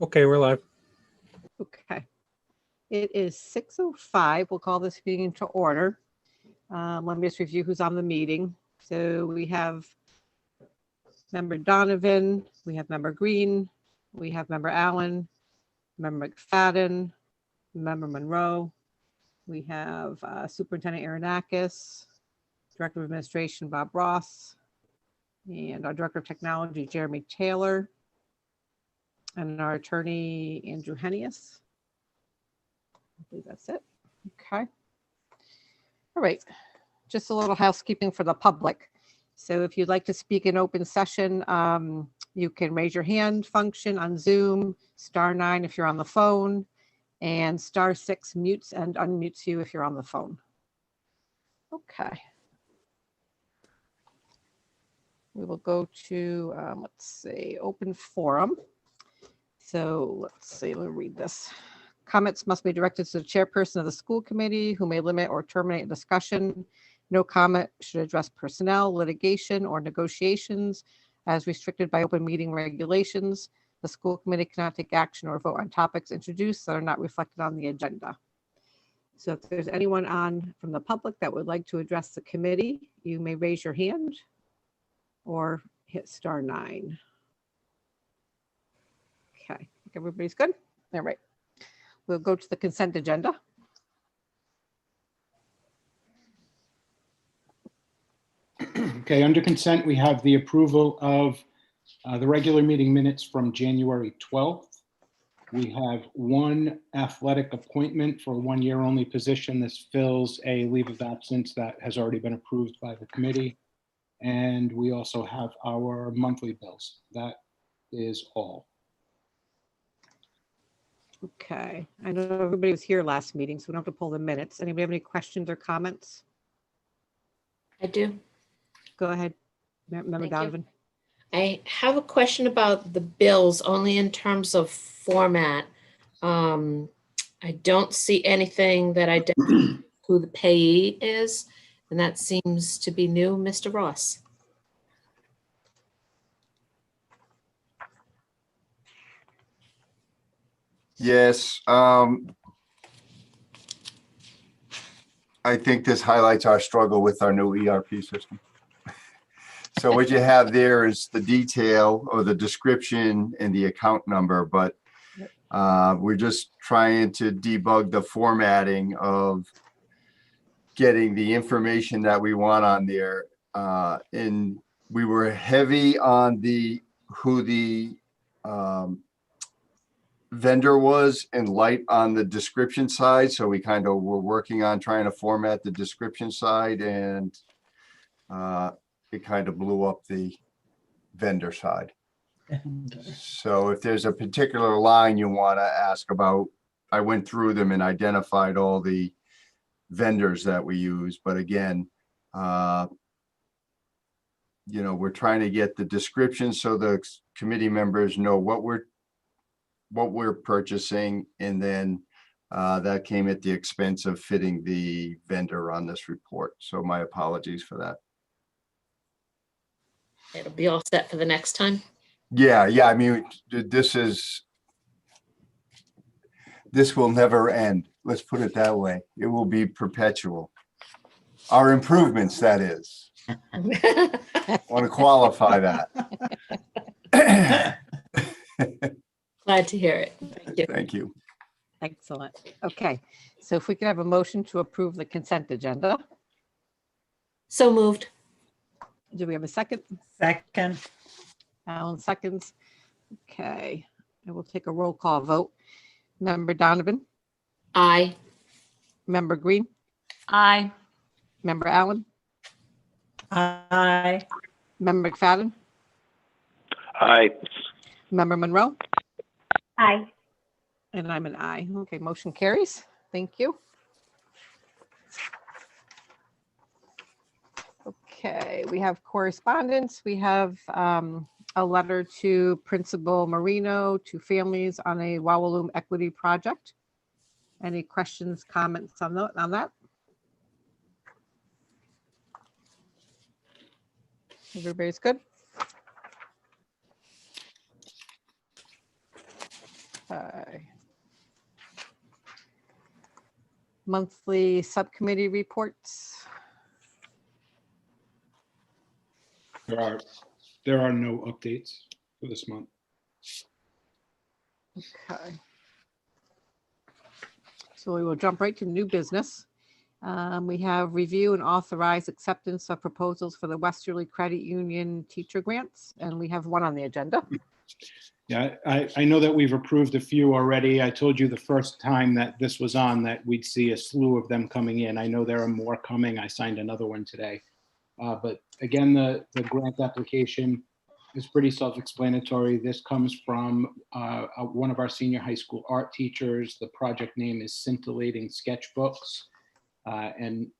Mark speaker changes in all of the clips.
Speaker 1: Okay, we're live.
Speaker 2: Okay. It is 6:05. We'll call this meeting to order. Let me just review who's on the meeting. So we have Member Donovan, we have Member Green, we have Member Allen, Member McFadden, Member Monroe. We have Superintendent Aronakis, Director of Administration Bob Ross, and our Director of Technology Jeremy Taylor, and our Attorney Andrew Hennius. I believe that's it. Okay. All right. Just a little housekeeping for the public. So if you'd like to speak in open session, you can raise your hand function on Zoom, *9 if you're on the phone, and *6 mutes and unmutes you if you're on the phone. Okay. We will go to, let's see, open forum. So let's see, let me read this. Comments must be directed to the chairperson of the school committee, who may limit or terminate a discussion. No comment should address personnel, litigation, or negotiations as restricted by open meeting regulations. The school committee cannot take action or vote on topics introduced that are not reflected on the agenda. So if there's anyone on from the public that would like to address the committee, you may raise your hand or hit *9. Okay, I think everybody's good. All right. We'll go to the consent agenda.
Speaker 3: Okay, under consent, we have the approval of the regular meeting minutes from January 12th. We have one athletic appointment for a one-year only position. This fills a leave of absence that has already been approved by the committee. And we also have our monthly bills. That is all.
Speaker 2: Okay, I know everybody was here last meeting, so we don't have to pull the minutes. Anybody have any questions or comments?
Speaker 4: I do.
Speaker 2: Go ahead, Member
Speaker 4: Thank you.
Speaker 2: Donovan.
Speaker 4: I have a question about the bills, only in terms of format. I don't see anything that identifies who the payee is, and that seems to be new. Mr. Ross.
Speaker 5: Yes, I think this highlights our struggle with our new ERP system. So what you have there is the detail or the description and the account number, but we're just trying to debug the formatting of getting the information that we want on there. And we were heavy on who the vendor was and light on the description side. So we kind of were working on trying to format the description side, and it kind of blew up the vendor side. So if there's a particular line you want to ask about, I went through them and identified all the vendors that we use. But again, you know, we're trying to get the description so the committee members know what we're purchasing, and then that came at the expense of fitting the vendor on this report. So my apologies for that.
Speaker 4: It'll be all set for the next time.
Speaker 5: Yeah. I mean, this will never end. Let's put it that way. It will be perpetual. Our improvements, that is. I want to qualify that.
Speaker 4: Glad to hear it. Thank you.
Speaker 5: Thank you.
Speaker 2: Excellent. Okay, so if we could have a motion to approve the consent agenda.
Speaker 4: So moved.
Speaker 2: Do we have a second?
Speaker 6: Second.
Speaker 2: Alan seconds. Okay, I will take a roll call vote. Member Donovan,
Speaker 4: Aye.
Speaker 2: Member Green,
Speaker 7: Aye.
Speaker 2: Member Allen,
Speaker 6: Aye.
Speaker 2: Member McFadden,
Speaker 1: Aye.
Speaker 2: Member Monroe,
Speaker 7: Aye.
Speaker 2: and I'm an aye. Okay, motion carries. Thank you. Okay, we have correspondence. We have a letter to Principal Marino to families on a Wawaloom equity project. Any questions, comments on that? Everybody's good? monthly subcommittee reports.
Speaker 3: There are no updates for this month.
Speaker 2: Okay. So we will jump right to new business. We have review and authorize acceptance of proposals for the Westerly Credit Union teacher grants, and we have one on the agenda.
Speaker 3: Yeah, I know that we've approved a few already. I told you the first time that this was on that we'd see a slew of them coming in. I know there are more coming. I signed another one today. But again, the grant application is pretty self-explanatory. This comes from one of our senior high school art teachers. The project name is Scintillating Sketchbooks. And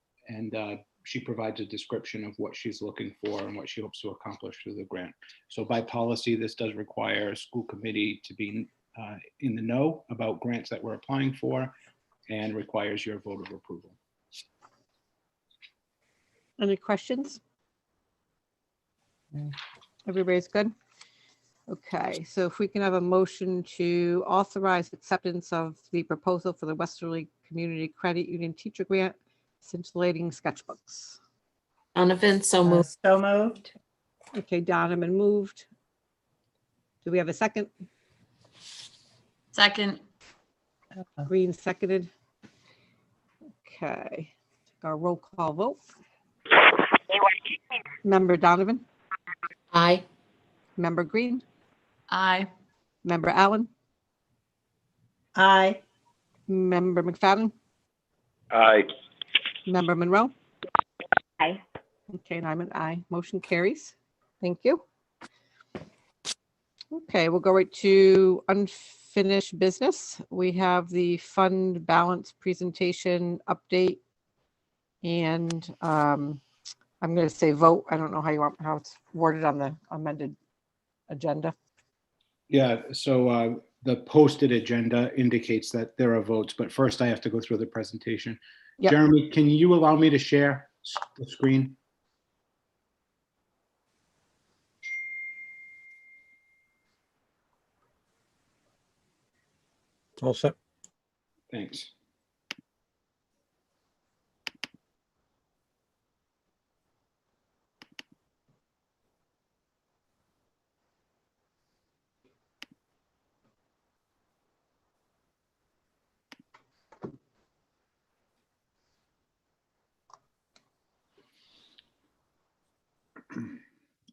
Speaker 3: she provides a description of what she's looking for and what she hopes to accomplish through the grant. So by policy, this does require a school committee to be in the know about grants that we're applying for and requires your vote of approval.
Speaker 2: Any questions? Everybody's good? Okay, so if we can have a motion to authorize acceptance of the proposal for the Westerly Community Credit Union Teacher Grant, Scintillating Sketchbooks.
Speaker 4: Donovan, so moved.
Speaker 6: So moved.
Speaker 2: Okay, Donovan moved. Do we have a second?
Speaker 7: Second.
Speaker 2: Green seconded. Okay, our roll call vote. Member Donovan,
Speaker 4: Aye.
Speaker 2: Member Green,
Speaker 7: Aye.
Speaker 2: Member Allen,
Speaker 6: Aye.
Speaker 2: Member McFadden,
Speaker 1: Aye.
Speaker 2: Member Monroe.
Speaker 7: Aye.
Speaker 2: Okay, and I'm an aye. Motion carries. Thank you. Okay, we'll go right to unfinished business. We have the fund balance presentation update. And I'm going to say vote. I don't know how it's worded on the amended agenda.
Speaker 3: Yeah, so the posted agenda indicates that there are votes, but first I have to go through the presentation.
Speaker 2: Yep.
Speaker 3: Jeremy, can you allow me to share the screen?
Speaker 8: All set.
Speaker 3: Thanks.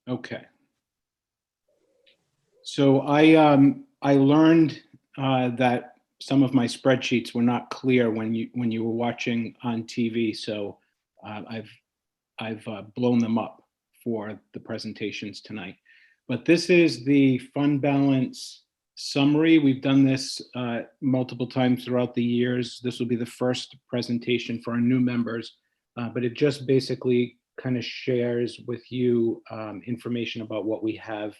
Speaker 3: Okay. So I learned that some of my spreadsheets were not clear when you were watching on TV. So I've blown them up for the presentations tonight. But this is the fund balance summary. We've done this multiple times throughout the years. This will be the first presentation for our new members, but it just basically kind of shares with you information about what we have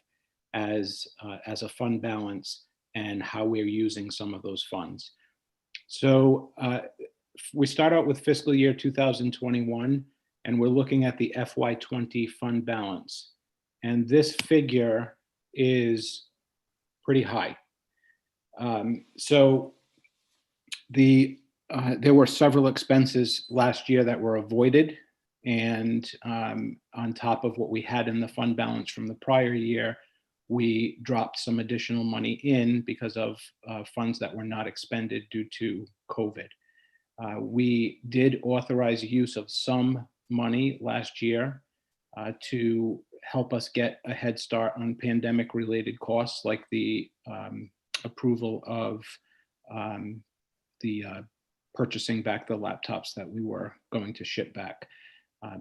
Speaker 3: as a fund balance and how we're using some of those funds. So we start out with fiscal year 2021, and we're looking at the FY20 fund balance. And this figure is pretty high. So there were several expenses last year that were avoided. And on top of what we had in the fund balance from the prior year, we dropped some additional money in because of funds that were not expended due to COVID. We did authorize use of some money last year to help us get a head start on pandemic-related costs, like the approval of the purchasing back the laptops that we were going to ship back.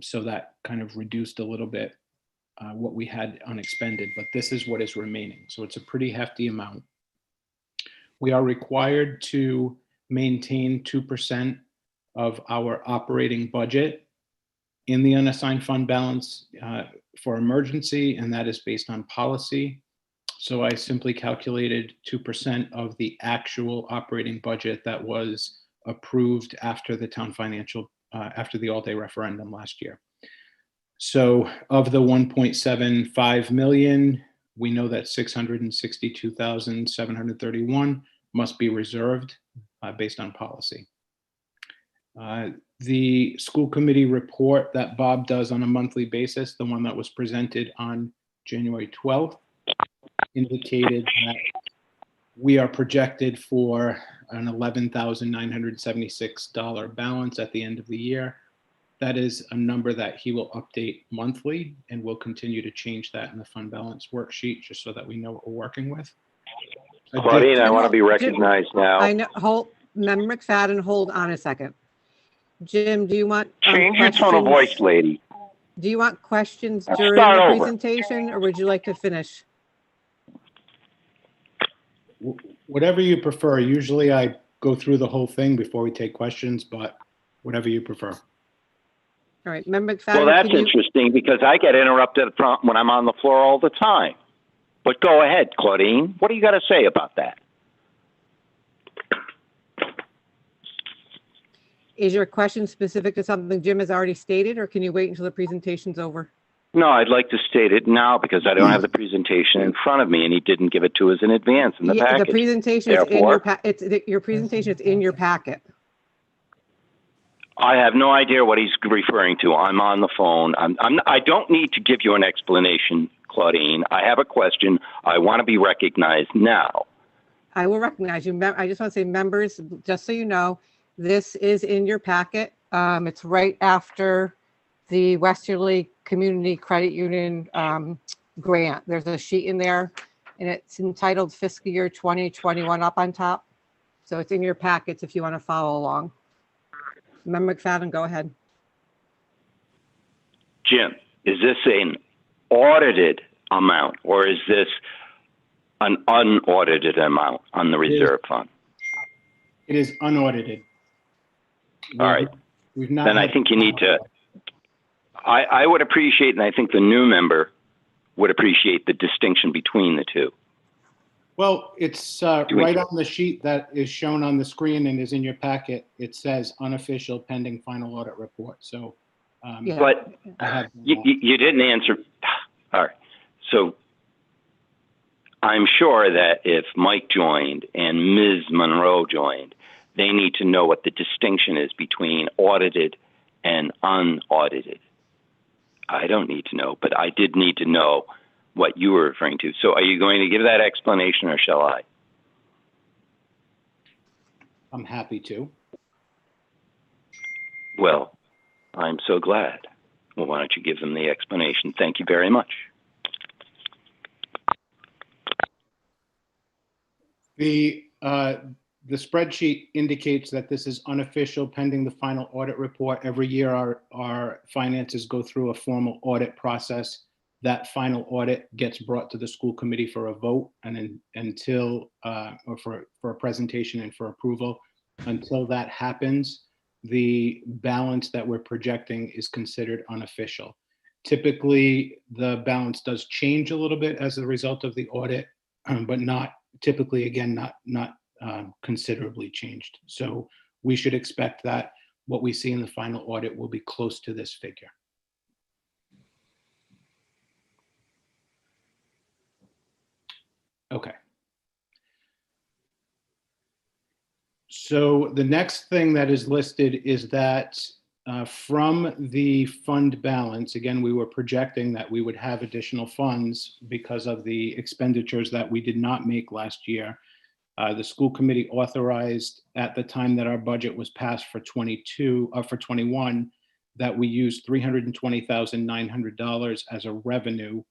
Speaker 3: So that kind of reduced a little bit what we had unexpended, but this is what is remaining. So it's a pretty hefty amount. We are required to maintain 2% of our operating budget in the unassigned fund balance for emergency, and that is based on policy. So I simply calculated 2% of the actual operating budget that was approved after the town financial, after the all-day referendum last year. So of the 1.75 million, we know that 662,731 must be reserved based on policy. The school committee report that Bob does on a monthly basis, the one that was presented on January 12th, indicated that we are projected for an $11,976 balance at the end of the year. That is a number that he will update monthly, and we'll continue to change that in the fund balance worksheet just so that we know what we're working with.
Speaker 1: Claudine, I want to be recognized
Speaker 2: I
Speaker 1: now.
Speaker 2: know, hold, Member McFadden, hold on a second. Jim, do you want?
Speaker 1: Change your tone of voice,
Speaker 2: questions?
Speaker 1: lady.
Speaker 2: Do you want questions
Speaker 1: Now
Speaker 2: during
Speaker 1: start
Speaker 2: the
Speaker 1: over.
Speaker 2: presentation, or would you like to finish?
Speaker 3: Whatever you prefer. Usually I go through the whole thing before we take questions, but whatever you prefer.
Speaker 2: All right, Member McFadden.
Speaker 1: Well, that's
Speaker 2: can you-
Speaker 1: interesting because I get interrupted when I'm on the floor all the time. But go ahead, Claudine. What do you got to say about that?
Speaker 2: Is your question specific to something Jim has already stated, or can you wait until the presentation's over?
Speaker 1: No, I'd like to state it now because I don't have the presentation in front of me, and he didn't give it to us in advance in the
Speaker 2: Yeah,
Speaker 1: package.
Speaker 2: the presentation is in
Speaker 1: Therefore-
Speaker 2: your your presentation is in your packet.
Speaker 1: I have no idea what he's referring to. I'm on the phone. I don't need to give you an explanation, Claudine. I have a question. I want to be recognized now.
Speaker 2: I will recognize you. I just want to say, members, just so you know, this is in your packet. It's right after the Westerly Community Credit Union grant. There's a sheet in there, and it's entitled Fiscal Year 2021 up on top. So it's in your packets if you want to follow along. Member McFadden, go ahead.
Speaker 1: Jim, is this an audited amount or is this an unaudited amount on the reserve fund?
Speaker 3: It is unaudited.
Speaker 1: All right.
Speaker 3: We've not.
Speaker 1: Then I think you need to, I would appreciate, and I think the new member would appreciate the distinction between the two.
Speaker 3: Well, it's right on the sheet that is shown on the screen and is in your packet. It says unofficial pending final audit report. So,
Speaker 2: Yeah.
Speaker 1: But
Speaker 3: I have
Speaker 1: you didn't answer. All right. So I'm sure that if Mike joined and Ms. Monroe joined, they need to know what the distinction is between audited and unaudited. I don't need to know, but I did need to know what you were referring to. So are you going to give that explanation or shall I?
Speaker 3: I'm happy to.
Speaker 1: Well, I'm so glad. Well, why don't you give them the explanation? Thank you very much.
Speaker 3: The spreadsheet indicates that this is unofficial pending the final audit report. Every year our finances go through a formal audit process. That final audit gets brought to the school committee for a vote and or for a presentation and for approval. Until that happens, the balance that we're projecting is considered unofficial. Typically, the balance does change a little bit as a result of the audit, but not typically, again, not considerably changed. So we should expect that what we see in the final audit will be close to this figure. Okay. So the next thing that is listed is that from the fund balance, again, we were projecting that we would have additional funds because of the expenditures that we did not make last year. The school committee authorized at the time that our budget was passed for 21, that we used $320,900 as a revenue,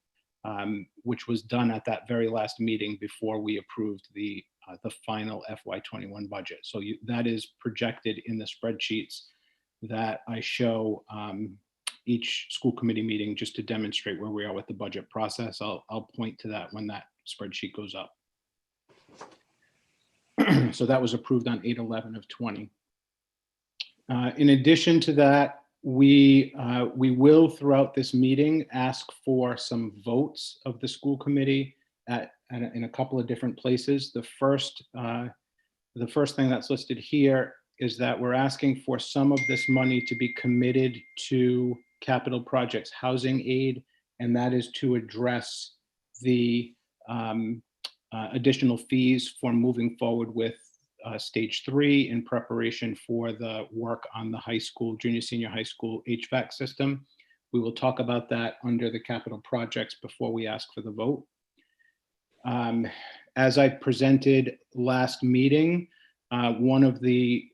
Speaker 3: which was done at that very last meeting before we approved the final FY21 budget. So that is projected in the spreadsheets that I show each school committee meeting just to demonstrate where we are with the budget process. I'll point to that when that spreadsheet goes up. So that was approved on 8/11/20. In addition to that, we will throughout this meeting ask for some votes of the school committee in a couple of different places. The first thing that's listed here is that we're asking for some of this money to be committed to capital projects housing aid, and that is to address the additional fees for moving forward with stage 3 in preparation for the work on the high school, junior, senior high school HVAC system. We will talk about that under the capital projects before we ask for the vote. As I presented last meeting, one of the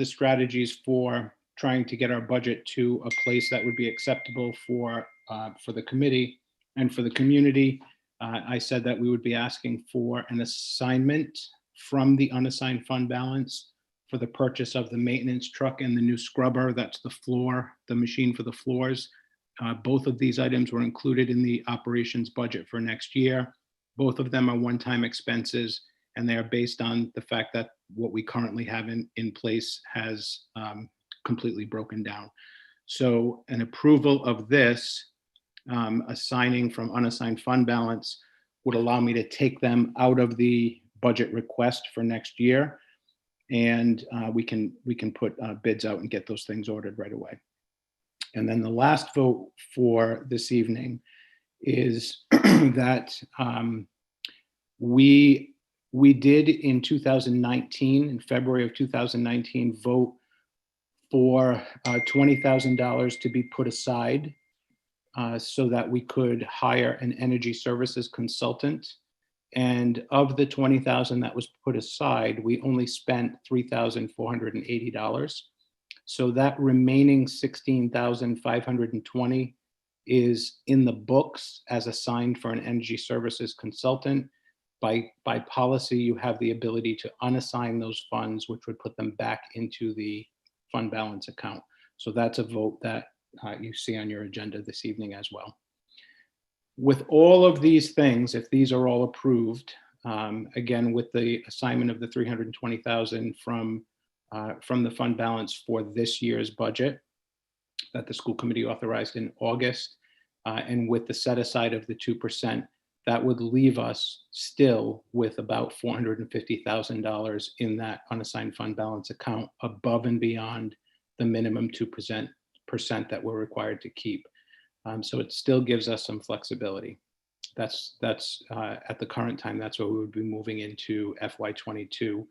Speaker 3: strategies for trying to get our budget to a place that would be acceptable for the committee and for the community, I said that we would be asking for an assignment from the unassigned fund balance for the purchase of the maintenance truck and the new scrubber. That's the floor, the machine for the floors. Both of these items were included in the operations budget for next year. Both of them are one-time expenses, and they are based on the fact that what we currently have in place has completely broken down. So an approval of this, assigning from unassigned fund balance, would allow me to take them out of the budget request for next year, and we can put bids out and get those things ordered right away. And then the last vote for this evening is that we did in 2019, in February of 2019, vote for $20,000 to be put aside so that we could hire an energy services consultant. And of the $20,000 that was put aside, we only spent $3,480. So that remaining $16,520 is in the books as assigned for an energy services consultant. By policy, you have the ability to unassign those funds, which would put them back into the fund balance account. So that's a vote that you see on your agenda this evening as well. With all of these things, if these are all approved, again, with the assignment of the $320,000 from the fund balance for this year's budget that the school committee authorized in August, and with the set aside of the 2%, that would leave us still with about $450,000 in that unassigned fund balance account above and beyond the minimum 2% that we're required to keep. So it still gives us some flexibility. That's at the current time, that's what we would be moving into FY22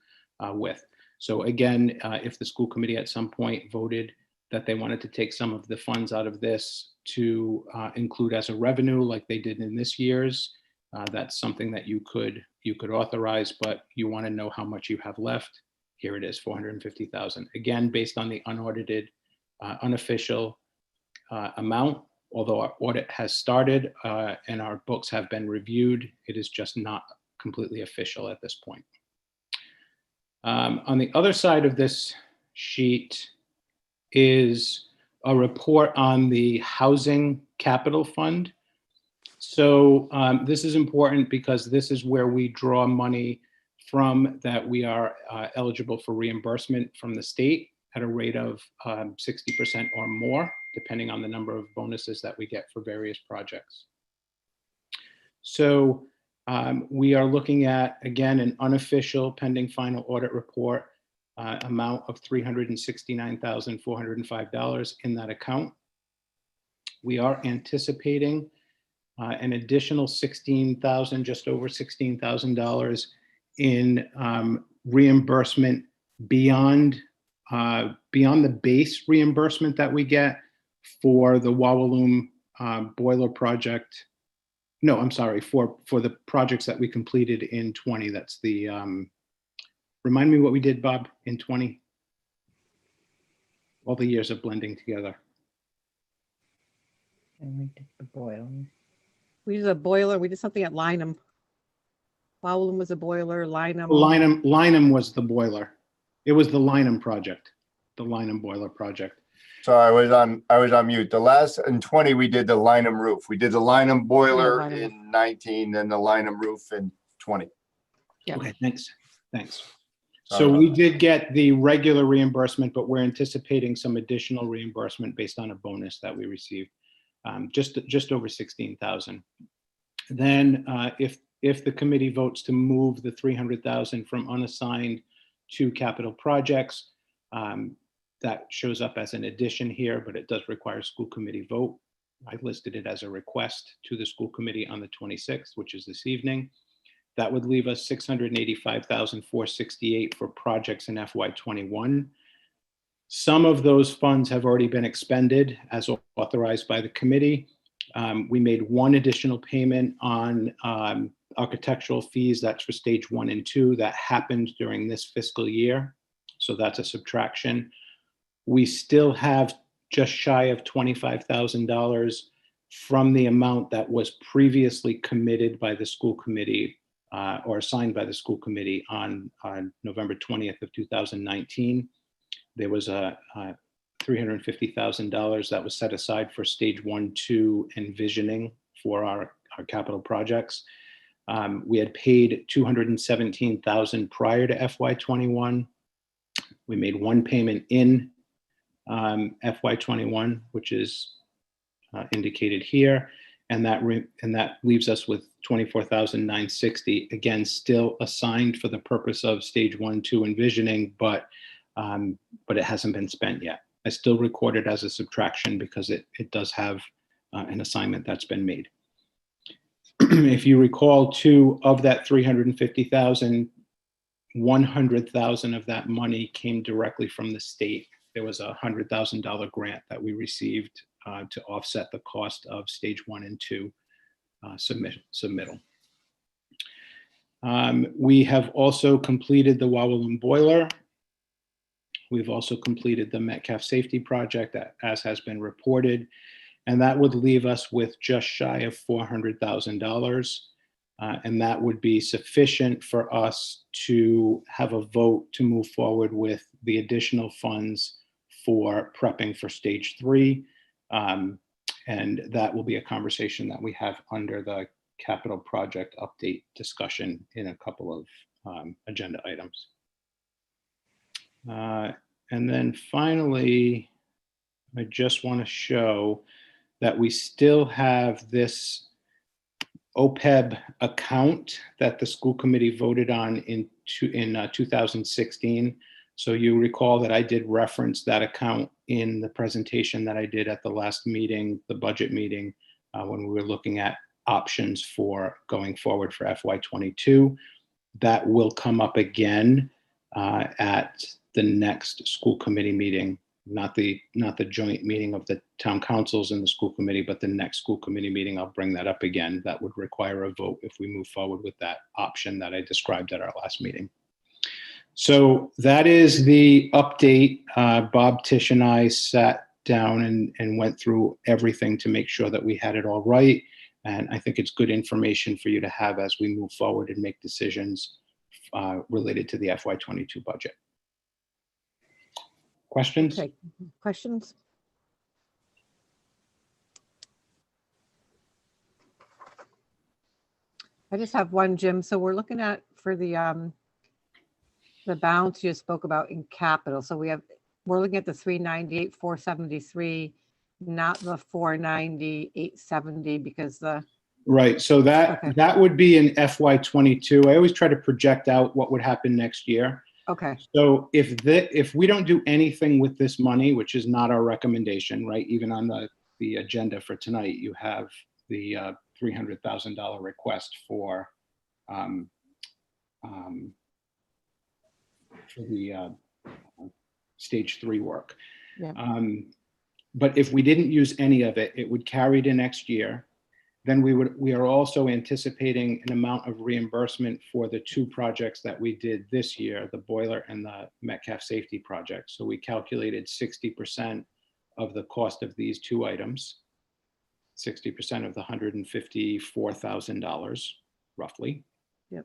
Speaker 3: with. So again, if the school committee at some point voted that they wanted to take some of the funds out of this to include as a revenue like they did in this year's, that's something that you could authorize, but you want to know how much you have left. Here it is, $450,000. Again, based on the unaudited, unofficial amount. Although our audit has started and our books have been reviewed, it is just not completely official at this point. On the other side of this sheet is a report on the Housing Capital Fund. So this is important because this is where we draw money from that we are eligible for reimbursement from the state at a rate of 60% or more, depending on the number of bonuses that we get for various projects. So we are looking at, again, an unofficial pending final audit report amount of $369,405 in that account. We are anticipating an additional $16,000, just over $16,000 in reimbursement beyond the base reimbursement that we get for the Wawaloom boiler project. No, I'm sorry, for the projects that we completed in 20. That's the, remind me what we did, Bob, in 20? All the years of blending together.
Speaker 6: And we did the boiler.
Speaker 2: We did a boiler. We did something at Lynham. Wowlum was a boiler. Lynham.
Speaker 3: Lynham was the boiler. It was the Lynham project, the Lynham boiler project.
Speaker 5: So I was on mute. In 20, we did the Lynham roof. We did the Lynham boiler in 19, then the Lynham roof in 20.
Speaker 2: Yeah.
Speaker 3: Okay, thanks. So we did get the regular reimbursement, but we're anticipating some additional reimbursement based on a bonus that we received, just over 16,000. Then if the committee votes to move the 300,000 from unassigned to capital projects, that shows up as an addition here, but it does require a school committee vote. I listed it as a request to the school committee on the 26th, which is this evening. That would leave us $685,468 for projects in FY21. Some of those funds have already been expended as authorized by the committee. We made one additional payment on architectural fees. That's for stage 1 and 2. That happened during this fiscal year. So that's a subtraction. We still have just shy of $25,000 from the amount that was previously committed by the school committee or assigned by the school committee on November 20th of 2019. There was a $350,000 that was set aside for stage 1, 2 envisioning for our capital projects. We had paid $217,000 prior to FY21. We made one payment in FY21, which is indicated here, and that leaves us with $24,960. Again, still assigned for the purpose of stage 1, 2 envisioning, but it hasn't been spent yet. I still record it as a subtraction because it does have an assignment that's been made. If you recall, too, of that $350,000, $100,000 of that money came directly from the state. There was a $100,000 grant that we received to offset the cost of stage 1 and 2 submittal. We have also completed the Wawalum boiler. We've also completed the Metcalf safety project, as has been reported, and that would leave us with just shy of $400,000. And that would be sufficient for us to have a vote to move forward with the additional funds for prepping for stage 3. And that will be a conversation that we have under the capital project update discussion in a couple of agenda items. And then finally, I just want to show that we still have this OPEB account that the school committee voted on in 2016. So you recall that I did reference that account in the presentation that I did at the last meeting, the budget meeting, when we were looking at options for going forward for FY22. That will come up again at the next school committee meeting, not the joint meeting of the town councils and the school committee, but the next school committee meeting. I'll bring that up again. That would require a vote if we move forward with that option that I described at our last meeting. So that is the update. Bob, Tish, and I sat down and went through everything to make sure that we had it all right. And I think it's good information for you to have as we move forward and make decisions related to the FY22 budget. Questions?
Speaker 2: Okay. Questions? I just have one, Jim. So we're looking at for the balance you spoke about in capital. So we're looking at the 398, 473, not the 490, 870 because the
Speaker 3: Right. So that would be in FY22. I always try to project out what would happen next year.
Speaker 2: okay.
Speaker 3: So if we don't do anything with this money, which is not our recommendation, right? Even on the agenda for tonight, you have the $300,000 request for the stage 3 work.
Speaker 2: Yeah.
Speaker 3: But if we didn't use any of it, it would carry to next year. Then we are also anticipating an amount of reimbursement for the 2 projects that we did this year, the boiler and the Metcalf safety project. So we calculated 60% of the cost of these 2 items, 60% of the $154,000 roughly.
Speaker 2: Yep.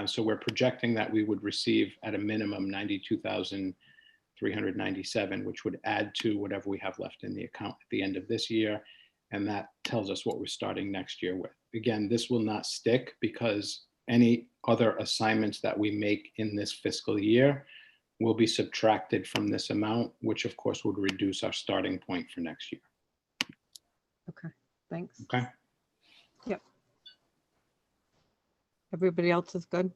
Speaker 3: So we're projecting that we would receive at a minimum $92,397, which would add to whatever we have left in the account at the end of this year. And that tells us what we're starting next year with. Again, this will not stick because any other assignments that we make in this fiscal year will be subtracted from this amount, which of course would reduce our starting point for next year.
Speaker 2: Okay. Thanks.
Speaker 3: Okay.
Speaker 2: Yep. Everybody else is good?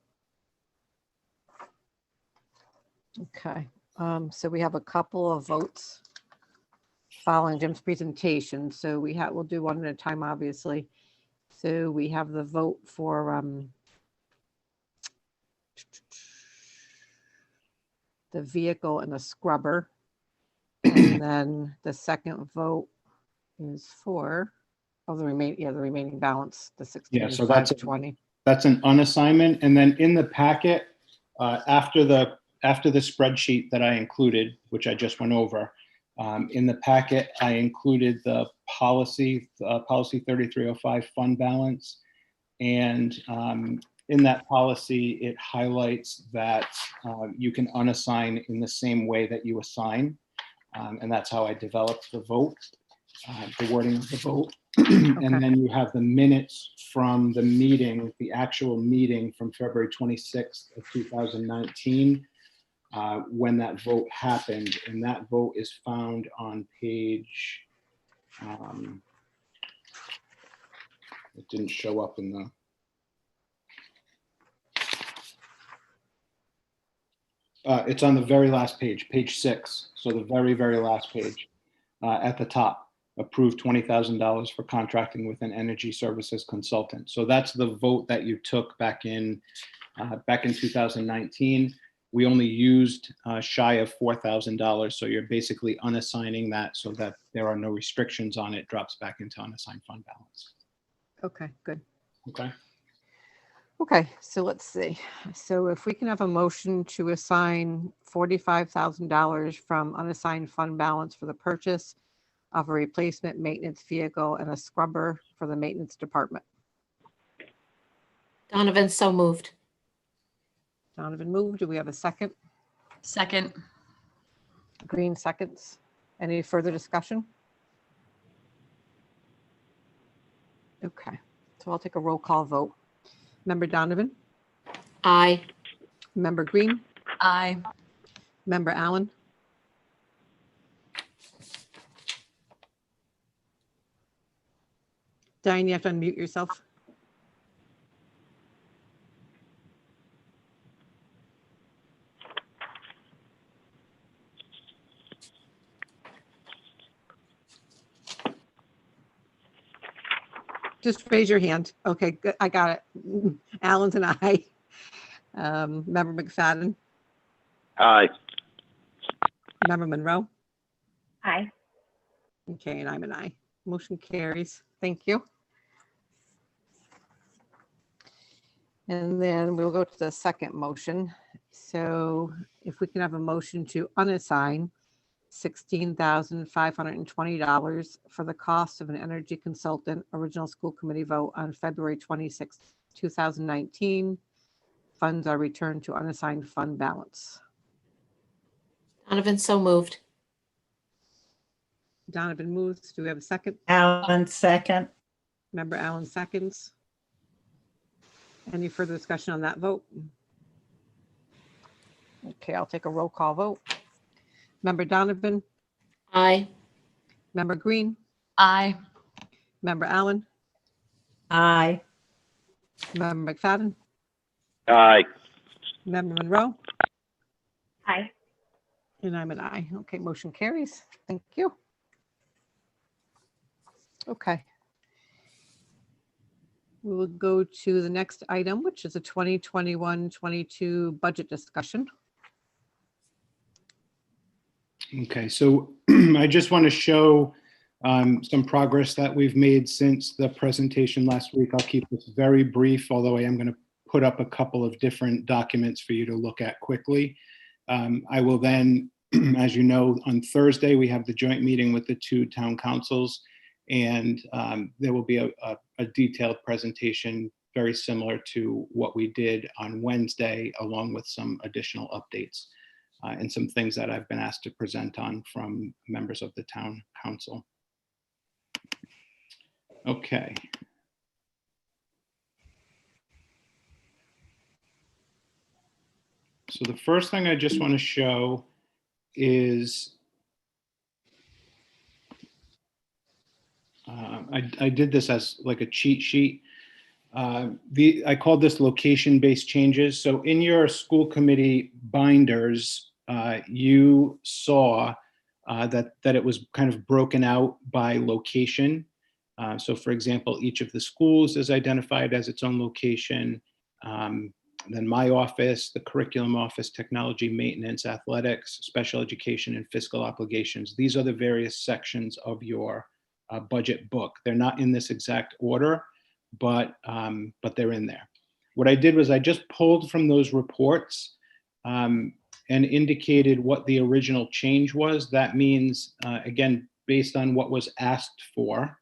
Speaker 2: Okay. So we have a couple of votes following Jim's presentation. So we'll do one at a time, obviously. So we have the vote for the vehicle and the scrubber. And then the second vote is for, the remaining balance, the
Speaker 3: Yeah, so that's
Speaker 2: 16,520.
Speaker 3: That's an unassignment. And then in the packet, after the spreadsheet that I included, which I just went over, in the packet, I included the policy 3305 fund balance. And in that policy, it highlights that you can unassign in the same way that you assign. And that's how I developed the vote, the wording of the vote. And then you have the minutes from the meeting, the actual meeting from February 26th of 2019, when that vote happened. And that vote is found on page, it didn't show up in the, it's on the very last page, page 6. So the very, very last page at the top. Approved $20,000 for contracting with an energy services consultant. So that's the vote that you took back in 2019. We only used shy of $4,000. So you're basically unassigning that so that there are no restrictions on it, drops back into unassigned fund balance.
Speaker 2: Okay, good.
Speaker 3: Okay.
Speaker 2: Okay, so let's see. So if we can have a motion to assign $45,000 from unassigned fund balance for the purchase of a replacement maintenance vehicle and a scrubber for the maintenance department.
Speaker 4: Donovan, so moved.
Speaker 2: Donovan moved. Do we have a second?
Speaker 7: Second.
Speaker 2: Green seconds. Any further discussion? Okay, so I'll take a roll call vote. Member Donovan?
Speaker 4: Aye.
Speaker 2: Member Green?
Speaker 7: Aye.
Speaker 2: Member Allen? Diane, you have to unmute yourself. Just raise your hand. Okay, good. I got it. Allen's an aye. Member McFadden,
Speaker 1: Aye.
Speaker 2: Member Monroe.
Speaker 7: Aye.
Speaker 2: Okay, and I'm an aye. Motion carries. Thank you. And then we'll go to the second motion. So if we can have a motion to unassign $16,520 for the cost of an energy consultant original school committee vote on February 26, 2019. Funds are returned to unassigned fund balance.
Speaker 4: Donovan, so moved.
Speaker 2: Donovan moves. Do we have a second?
Speaker 6: Allen, second.
Speaker 2: Member Allen seconds. Any further discussion on that vote? Okay, I'll take a roll call vote. Member Donovan,
Speaker 4: Aye.
Speaker 2: Member Green,
Speaker 7: Aye.
Speaker 2: Member Allen,
Speaker 6: Aye.
Speaker 2: Member McFadden,
Speaker 1: Aye.
Speaker 2: Member Monroe,
Speaker 7: Aye.
Speaker 2: and I'm an aye. Okay, motion carries. Thank you. Okay. We will go to the next item, which is a 2021-22 budget discussion.
Speaker 3: Okay, so I just want to show some progress that we've made since the presentation last week. I'll keep this very brief, although I am going to put up a couple of different documents for you to look at quickly. I will then, as you know, on Thursday, we have the joint meeting with the two town councils, and there will be a detailed presentation very similar to what we did on Wednesday, along with some additional updates and some things that I've been asked to present on from members of the town council. Okay. So the first thing I just want to show is I did this as like a cheat sheet. I called this location-based changes. So in your school committee binders, you saw that it was kind of broken out by location. So for example, each of the schools is identified as its own location. Then my office, the curriculum office, technology, maintenance, athletics, special education, and fiscal obligations. These are the various sections of your budget book. They're not in this exact order, but they're in there. What I did was I just pulled from those reports and indicated what the original change was. That means, again, based on what was asked for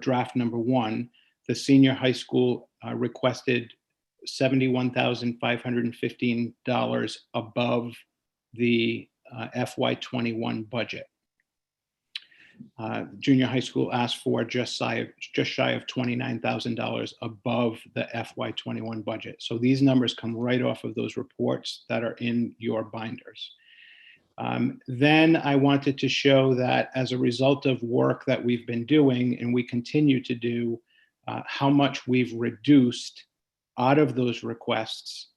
Speaker 3: draft number 1, the senior high school requested $71,515 above the FY21 budget. Junior high school asked for just shy of $29,000 above the FY21 budget. So these numbers come right off of those reports that are in your binders. Then I wanted to show that as a result of work that we've been doing and we continue to do, how much we've reduced out of those requests,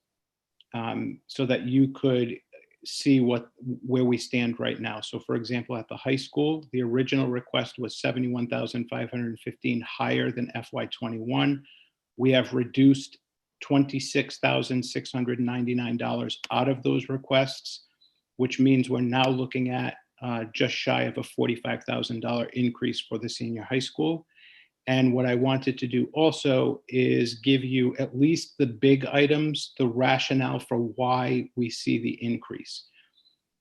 Speaker 3: so that you could see where we stand right now. So for example, at the high school, the original request was $71,515 higher than FY21. We have reduced $26,699 out of those requests, which means we're now looking at just shy of a $45,000 increase for the senior high school. And what I wanted to do also is give you at least the big items, the rationale for why we see the increase.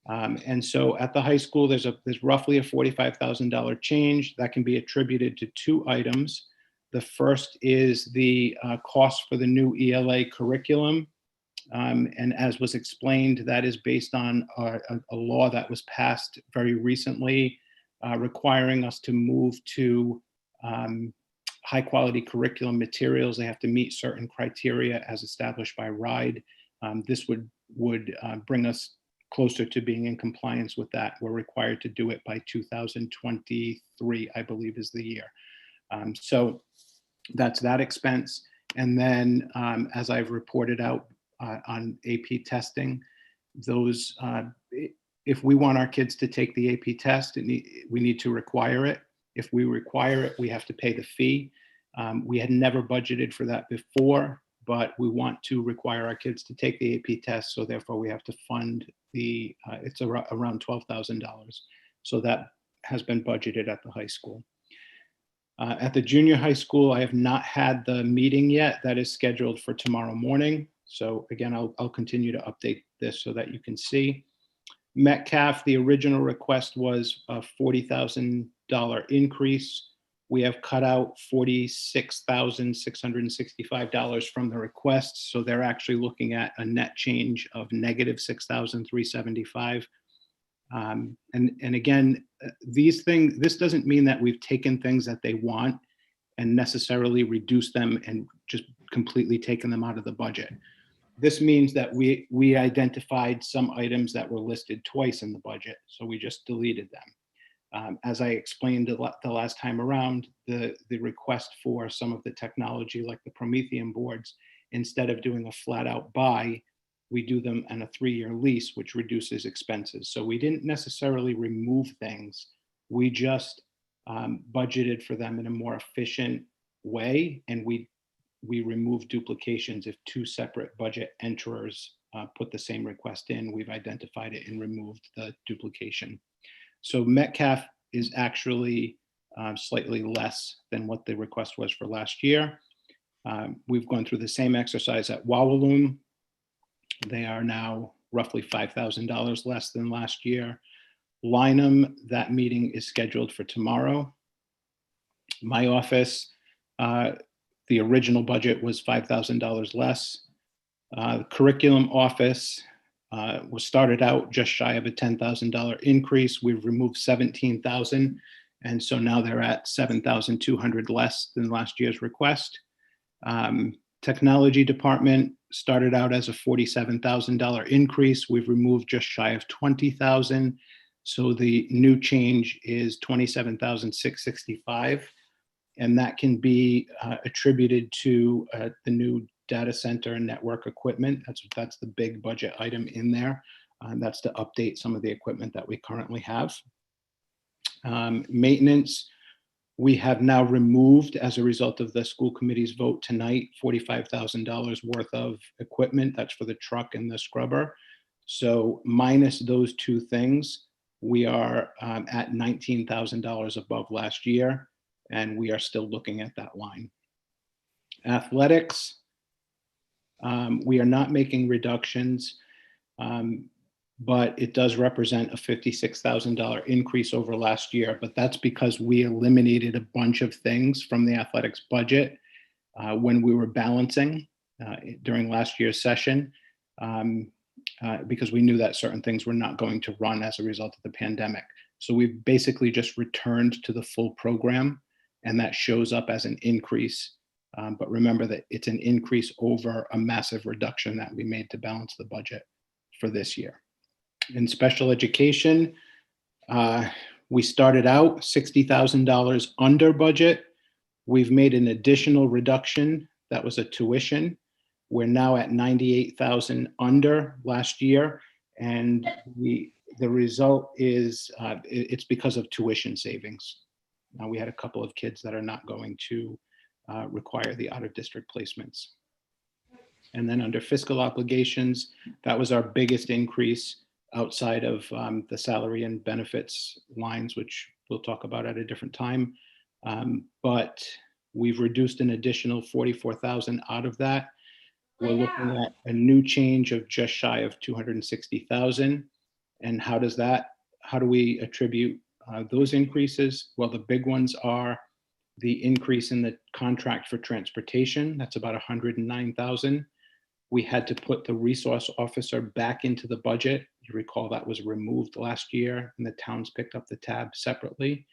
Speaker 3: And so at the high school, there's roughly a $45,000 change that can be attributed to 2 items. The first is the cost for the new ELA curriculum. And as was explained, that is based on a law that was passed very recently, requiring us to move to high quality curriculum materials. They have to meet certain criteria as established by RIDE. This would bring us closer to being in compliance with that. We're required to do it by 2023, I believe is the year. So that's that expense. And then as I've reported out on AP testing, those, if we want our kids to take the AP test, we need to require it. If we require it, we have to pay the fee. We had never budgeted for that before, but we want to require our kids to take the AP test. So therefore we have to fund it's around $12,000. So that has been budgeted at the high school. At the junior high school, I have not had the meeting yet. That is scheduled for tomorrow morning. So again, I'll continue to update this so that you can see. Metcalf, the original request was a $40,000 increase. We have cut out $46,665 from the request. So they're actually looking at a net change of negative $6,375. And again, this doesn't mean that we've taken things that they want and necessarily reduced them and just completely taken them out of the budget. This means that we identified some items that were listed twice in the budget, so we just deleted them. As I explained the last time around, the request for some of the technology like the Promethean boards, instead of doing a flat out buy, we do them on a 3-year lease, which reduces expenses. So we didn't necessarily remove things. We just budgeted for them in a more efficient way, and we remove duplications. If 2 separate budget enterers put the same request in, we've identified it and removed the duplication. So Metcalf is actually slightly less than what the request was for last year. We've gone through the same exercise at Wawaloon. They are now roughly $5,000 less than last year. Lynham, that meeting is scheduled for tomorrow. My office, the original budget was $5,000 less. The curriculum office was started out just shy of a $10,000 increase. We've removed $17,000, and so now they're at $7,200 less than last year's request. Technology department started out as a $47,000 increase. We've removed just shy of $20,000, so the new change is $27,665. And that can be attributed to the new data center and network equipment. That's the big budget item in there. That's to update some of the equipment that we currently have. Maintenance, We have now removed, as a result of the school committee's vote tonight, $45,000 worth of equipment. That's for the truck and the scrubber. So minus those two things, we are at $19,000 above last year, and we are still looking at that line. Athletics, we are not making reductions, but it does represent a $56,000 increase over last year. But that's because we eliminated a bunch of things from the athletics budget when we were balancing during last year's session, because we knew that certain things were not going to run as a result of the pandemic. So we've basically just returned to the full program, and that shows up as an increase. But remember that it's an increase over a massive reduction that we made to balance the budget for this year. In special education, we started out $60,000 under budget. We've made an additional reduction. That was a tuition. We're now at 98,000 under last year. And the result is it's because of tuition savings. Now we had a couple of kids that are not going to require the out-of-district placements. And then under fiscal obligations, that was our biggest increase outside of the salary and benefits lines, which we'll talk about at a different time. But we've reduced an additional 44,000 out of that. We're looking at a new change of just shy of 260,000. And how do we attribute those increases? Well, the big ones are the increase in the contract for transportation. That's about 109,000. We had to put the resource officer back into the budget. You recall that was removed last year, and the towns picked up the tab separately.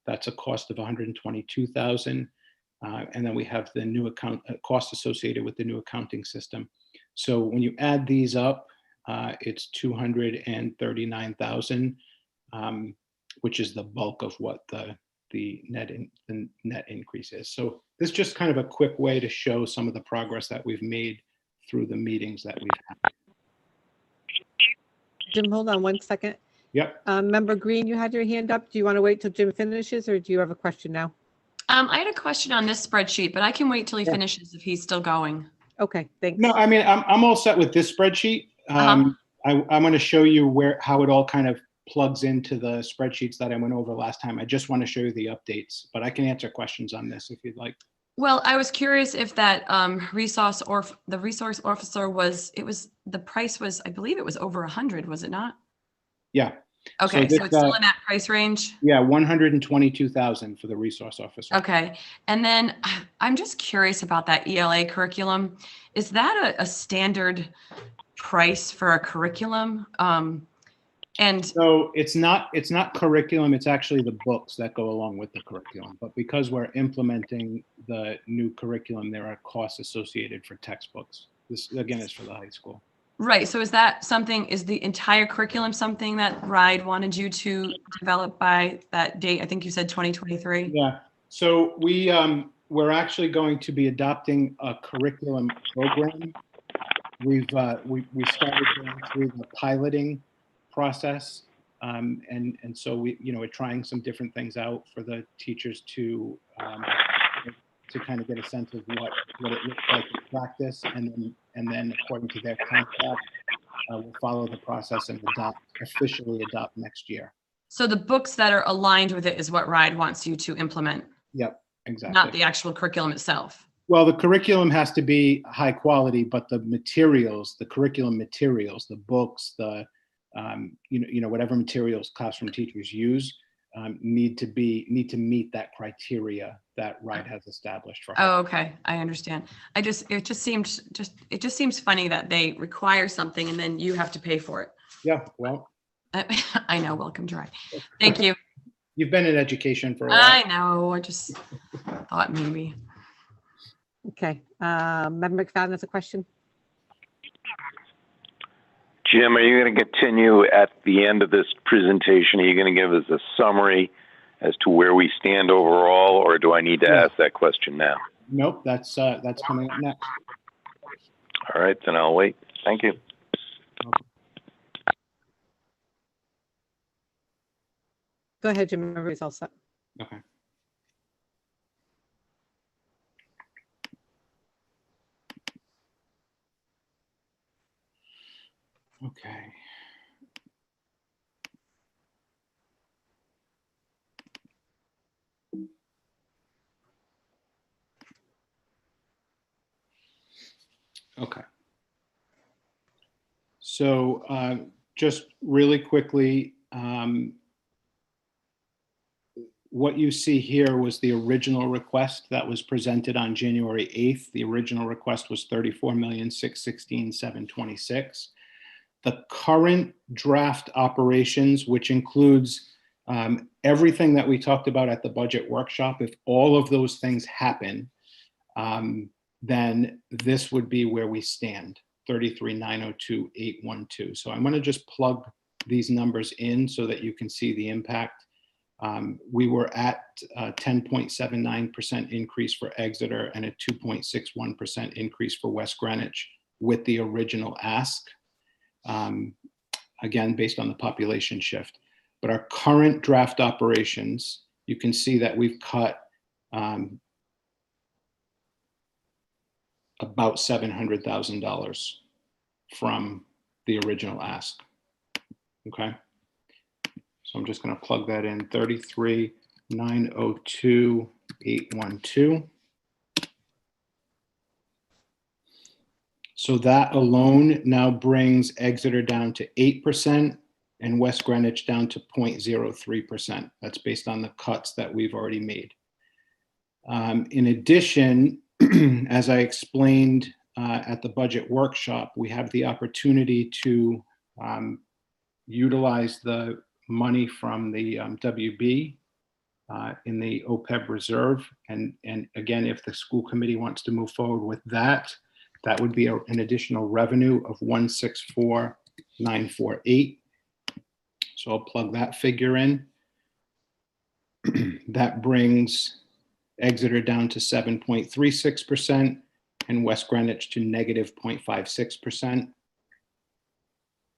Speaker 3: That's a cost of 122,000. And then we have the new cost associated with the new accounting system. So when you add these up, it's 239,000, which is the bulk of what the net increase is. So this is just kind of a quick way to show some of the progress that we've made through the meetings that we've had.
Speaker 2: Jim, hold on one second.
Speaker 3: Yep.
Speaker 2: Member Green, you had your hand up. Do you want to wait till Jim finishes, or do you have a question now?
Speaker 7: I had a question on this spreadsheet, but I can wait till he finishes if he's still going.
Speaker 2: Okay, thanks.
Speaker 3: No, I mean, I'm all set with this spreadsheet. I'm going to show you how it all kind of plugs into the spreadsheets that I went over last time. I just want to show you the updates, but I can answer questions on this if you'd like.
Speaker 7: Well, I was curious if that resource officer the price was, I believe it was over 100, was it not?
Speaker 3: Yeah.
Speaker 7: Okay, so it's still in that price range?
Speaker 3: Yeah, 122,000 for the resource officer.
Speaker 7: Okay, and then I'm just curious about that ELA curriculum. Is that a standard price for a curriculum? And
Speaker 3: so it's not curriculum, it's actually the books that go along with the curriculum. But because we're implementing the new curriculum, there are costs associated for textbooks. This, again, is for the high school.
Speaker 7: right, so is the entire curriculum something that RIDE wanted you to develop by that date? I think you said 2023.
Speaker 3: Yeah, so we're actually going to be adopting a curriculum program. We started going through the piloting process, and so we're trying some different things out for the teachers to kind of get a sense of what it looks like in practice, and then according to their contract, we'll follow the process and officially adopt next year.
Speaker 7: So the books that are aligned with it is what RIDE wants you to implement.
Speaker 3: Yep, exactly.
Speaker 7: Not the actual curriculum itself.
Speaker 3: Well, the curriculum has to be high quality, but the materials, the curriculum materials, the books, the whatever materials classroom teachers use need to meet that criteria that RIDE has established for.
Speaker 7: Oh, okay, I understand. It just seems funny that they require something and then you have to pay for it.
Speaker 3: Yeah, well,
Speaker 7: I know. Welcome to RIDE. Thank you.
Speaker 3: You've been in education for a while.
Speaker 7: I know. I just thought maybe.
Speaker 2: Okay, Member McFadden has a question.
Speaker 1: Jim, are you going to continue at the end of this presentation? Are you going to give us a summary as to where we stand overall, or do I need to ask that question now?
Speaker 3: Nope, that's coming up next.
Speaker 1: All right, then I'll wait. Thank you.
Speaker 2: Go ahead, Jim. Everybody's all set.
Speaker 3: Okay. Okay. Okay. So just really quickly, what you see here was the original request that was presented on January 8th. The original request was $34,616,726. The current draft operations, which includes everything that we talked about at the budget workshop, if all of those things happen, then this would be where we stand, 33,902,812. So I'm going to just plug these numbers in so that you can see the impact. We were at a 10.79% increase for Exeter and a 2.61% increase for West Greenwich with the original ask, again, based on the population shift. But our current draft operations, you can see that we've cut about $700,000 from the original ask. Okay. So I'm just going to plug that in, 33,902,812. So that alone now brings Exeter down to 8% and West Greenwich down to 0.03%. That's based on the cuts that we've already made. In addition, as I explained at the budget workshop, we have the opportunity to utilize the money from the WB in the OPEB reserve. And again, if the school committee wants to move forward with that, that would be an additional revenue of 164,948. So I'll plug that figure in. That brings Exeter down to 7.36% and West Greenwich to negative 0.56%.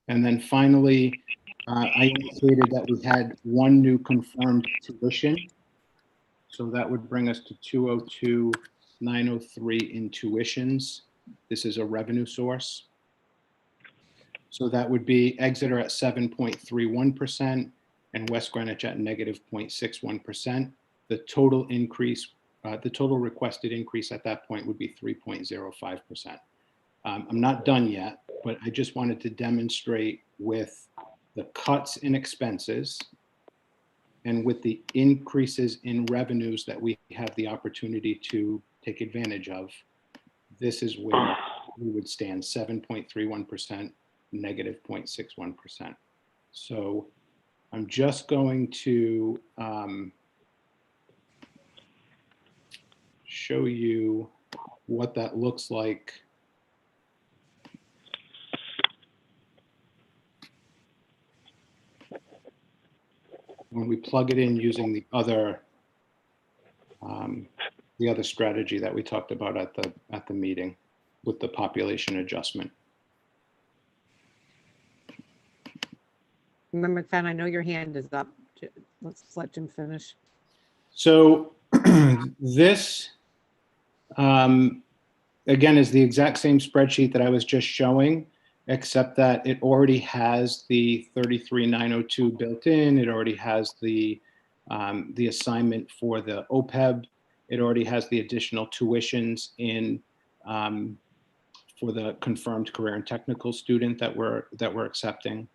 Speaker 3: And then finally, I indicated that we had one new confirmed tuition. So that would bring us to 202,903 in tuitions. This is a revenue source. So that would be Exeter at 7.31% and West Greenwich at negative 0.61%. The total increase, the total requested increase at that point would be 3.05%. I'm not done yet, but I just wanted to demonstrate with the cuts in expenses and with the increases in revenues that we have the opportunity to take advantage of, this is where we would stand, 7.31%, negative 0.61%. So I'm just going to show you what that looks like when we plug it in using the other strategy that we talked about at the meeting with the population adjustment.
Speaker 2: Remember, Ken, I know your hand is up. Let's let Jim finish.
Speaker 3: So this, again, is the exact same spreadsheet that I was just showing, except that it already has the 33,902 built in. It already has the assignment for the OPEB. It already has the additional tuitions in for the confirmed career and technical student that we're accepting.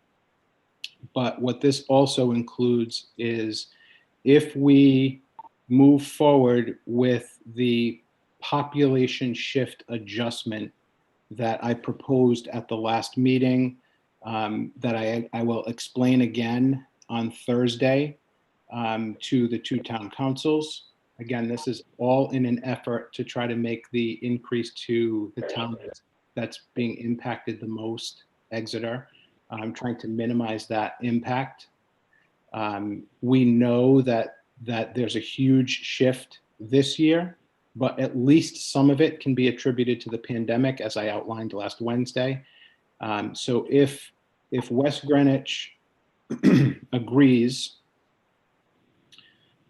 Speaker 3: But what this also includes is if we move forward with the population shift adjustment that I proposed at the last meeting, that I will explain again on Thursday to the two town councils. Again, this is all in an effort to try to make the increase to the town that's being impacted the most, Exeter. I'm trying to minimize that impact. We know that there's a huge shift this year, but at least some of it can be attributed to the pandemic, as I outlined last Wednesday. So if West Greenwich agrees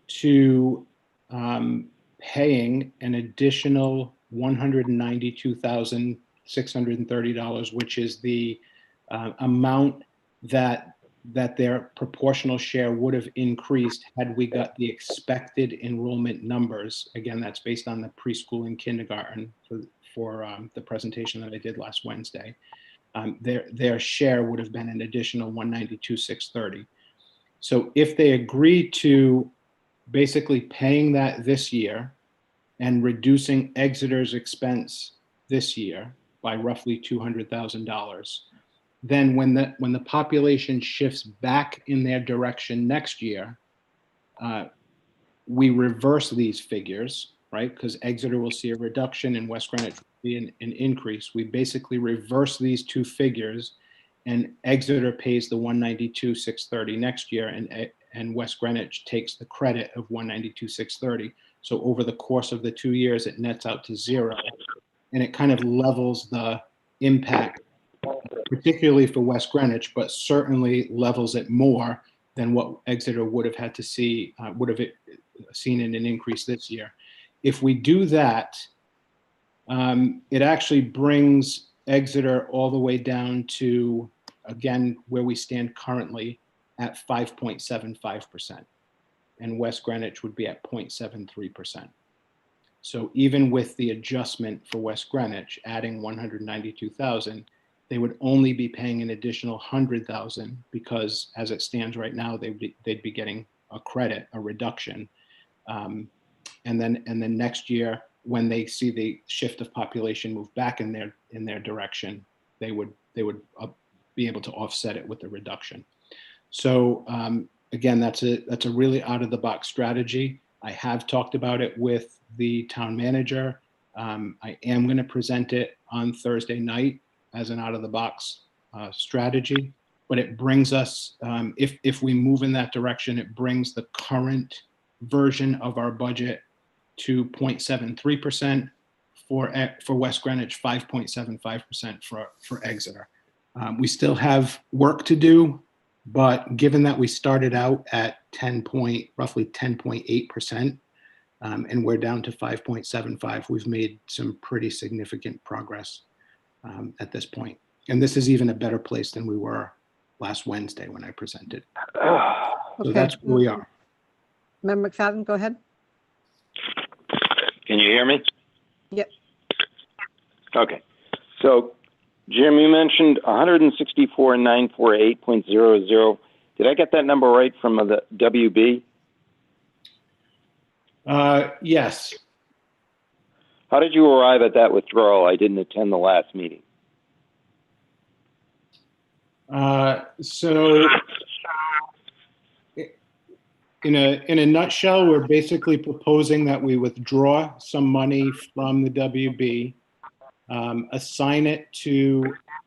Speaker 3: to paying an additional $192,630, which is the amount that their proportional share would have increased had we got the expected enrollment numbers. Again, that's based on the preschool and kindergarten for the presentation that I did last Wednesday. Their share would have been an additional 192,630. So if they agree to basically paying that this year and reducing Exeter's expense this year by roughly $200,000, then when the population shifts back in their direction next year, we reverse these figures, right? Because Exeter will see a reduction and West Greenwich will see an increase. We basically reverse these two figures, and Exeter pays the 192,630 next year, and West Greenwich takes the credit of 192,630. So over the course of the 2 years, it nets out to zero, and it kind of levels the impact, particularly for West Greenwich, but certainly levels it more than what Exeter would have had to see, would have seen in an increase this year. If we do that, it actually brings Exeter all the way down to, again, where we stand currently at 5.75%, and West Greenwich would be at 0.73%. So even with the adjustment for West Greenwich, adding 192,000, they would only be paying an additional 100,000 because, as it stands right now, they'd be getting a credit, a reduction, and then next year, when they see the shift of population move back in their direction, they would be able to offset it with the reduction. So again, that's a really out of the box strategy. I have talked about it with the town manager. I am going to present it on Thursday night as an out of the box strategy, but it brings us, if we move in that direction, it brings the current version of our budget to 0.73% for West Greenwich, 5.75% for Exeter. We still have work to do, but given that we started out at roughly 10.8%, and we're down to 5.75, we've made some pretty significant progress at this point. And this is even a better place than we were last Wednesday when I presented. So that's where we are.
Speaker 2: Member McFadden, go ahead.
Speaker 1: Can you hear me?
Speaker 2: Yep.
Speaker 1: Okay. So, Jim, you mentioned 164,948.00. Did I get that number right from the WB?
Speaker 3: Yes.
Speaker 1: How did you arrive at that withdrawal? I didn't attend the last meeting.
Speaker 3: So in a nutshell, we're basically proposing that we withdraw some money from the WB, assign it to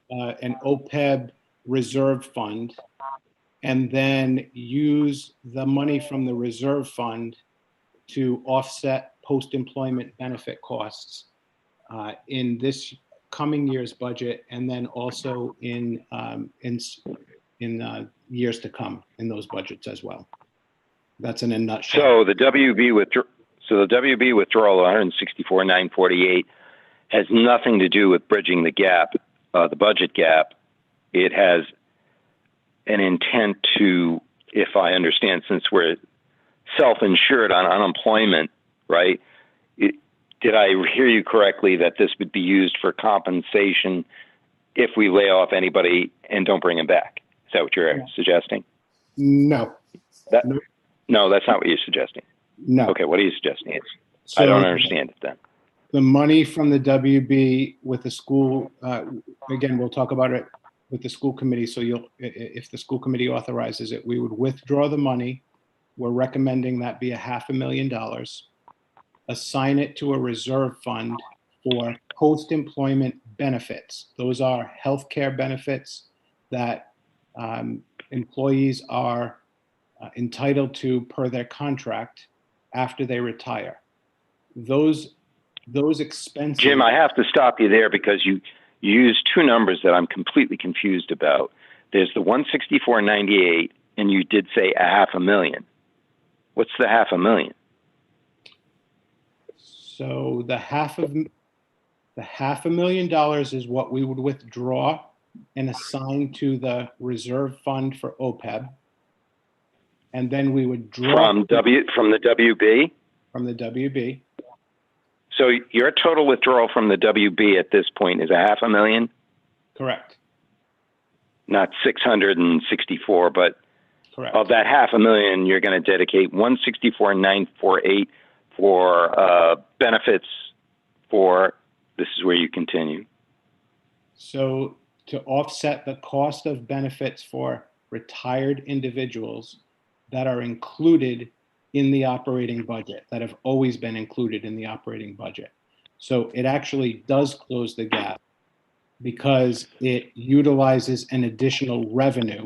Speaker 3: an OPEB reserve fund, and then use the money from the reserve fund to offset post-employment benefit costs in this coming year's budget, and then also in years to come in those budgets as well. That's in a nutshell.
Speaker 1: So the WB withdrawal of 164,948 has nothing to do with bridging the gap, the budget gap. It has an intent to, if I understand, since we're self-insured on unemployment, right? Did I hear you correctly that this would be used for compensation if we lay off anybody and don't bring them back? Is that what you're suggesting?
Speaker 3: No.
Speaker 1: No, that's not what you're suggesting.
Speaker 3: No.
Speaker 1: Okay, what are you suggesting?
Speaker 3: So
Speaker 1: I don't understand it then.
Speaker 3: The money from the WB with the school, again, we'll talk about it with the school committee. So if the school committee authorizes it, we would withdraw the money. We're recommending that be $500,000. Assign it to a reserve fund for post-employment benefits. Those are healthcare benefits that employees are entitled to per their contract after they retire. Those expenses.
Speaker 1: Jim, I have to stop you there because you used two numbers that I'm completely confused about. There's the 164.98, and you did say $500,000. What's the $500,000?
Speaker 3: So the $500,000 is what we would withdraw and assigned to the reserve fund for OPEB. And then we would draw
Speaker 1: From the WB?
Speaker 3: from the WB.
Speaker 1: So your total withdrawal from the WB at this point is $500,000,
Speaker 3: Correct.
Speaker 1: not 664, but
Speaker 3: Correct.
Speaker 1: of that $500,000, you're going to dedicate 164,948 for benefits for, this is where you continue.
Speaker 3: So to offset the cost of benefits for retired individuals that are included in the operating budget, that have always been included in the operating budget. So it actually does close the gap because it utilizes an additional revenue,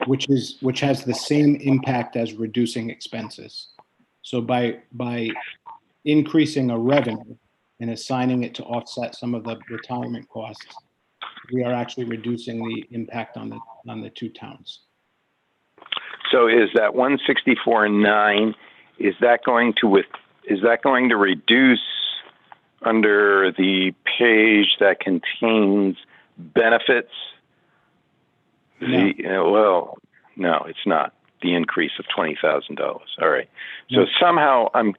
Speaker 3: which has the same impact as reducing expenses. So by increasing a revenue and assigning it to offset some of the retirement costs, we are actually reducing the impact on the two towns.
Speaker 1: So is that 164.9, is that going to reduce under the page that contains benefits?
Speaker 3: No.
Speaker 1: Well, no, it's not. The increase of $20,000. All right. So
Speaker 3: No.
Speaker 1: somehow I'm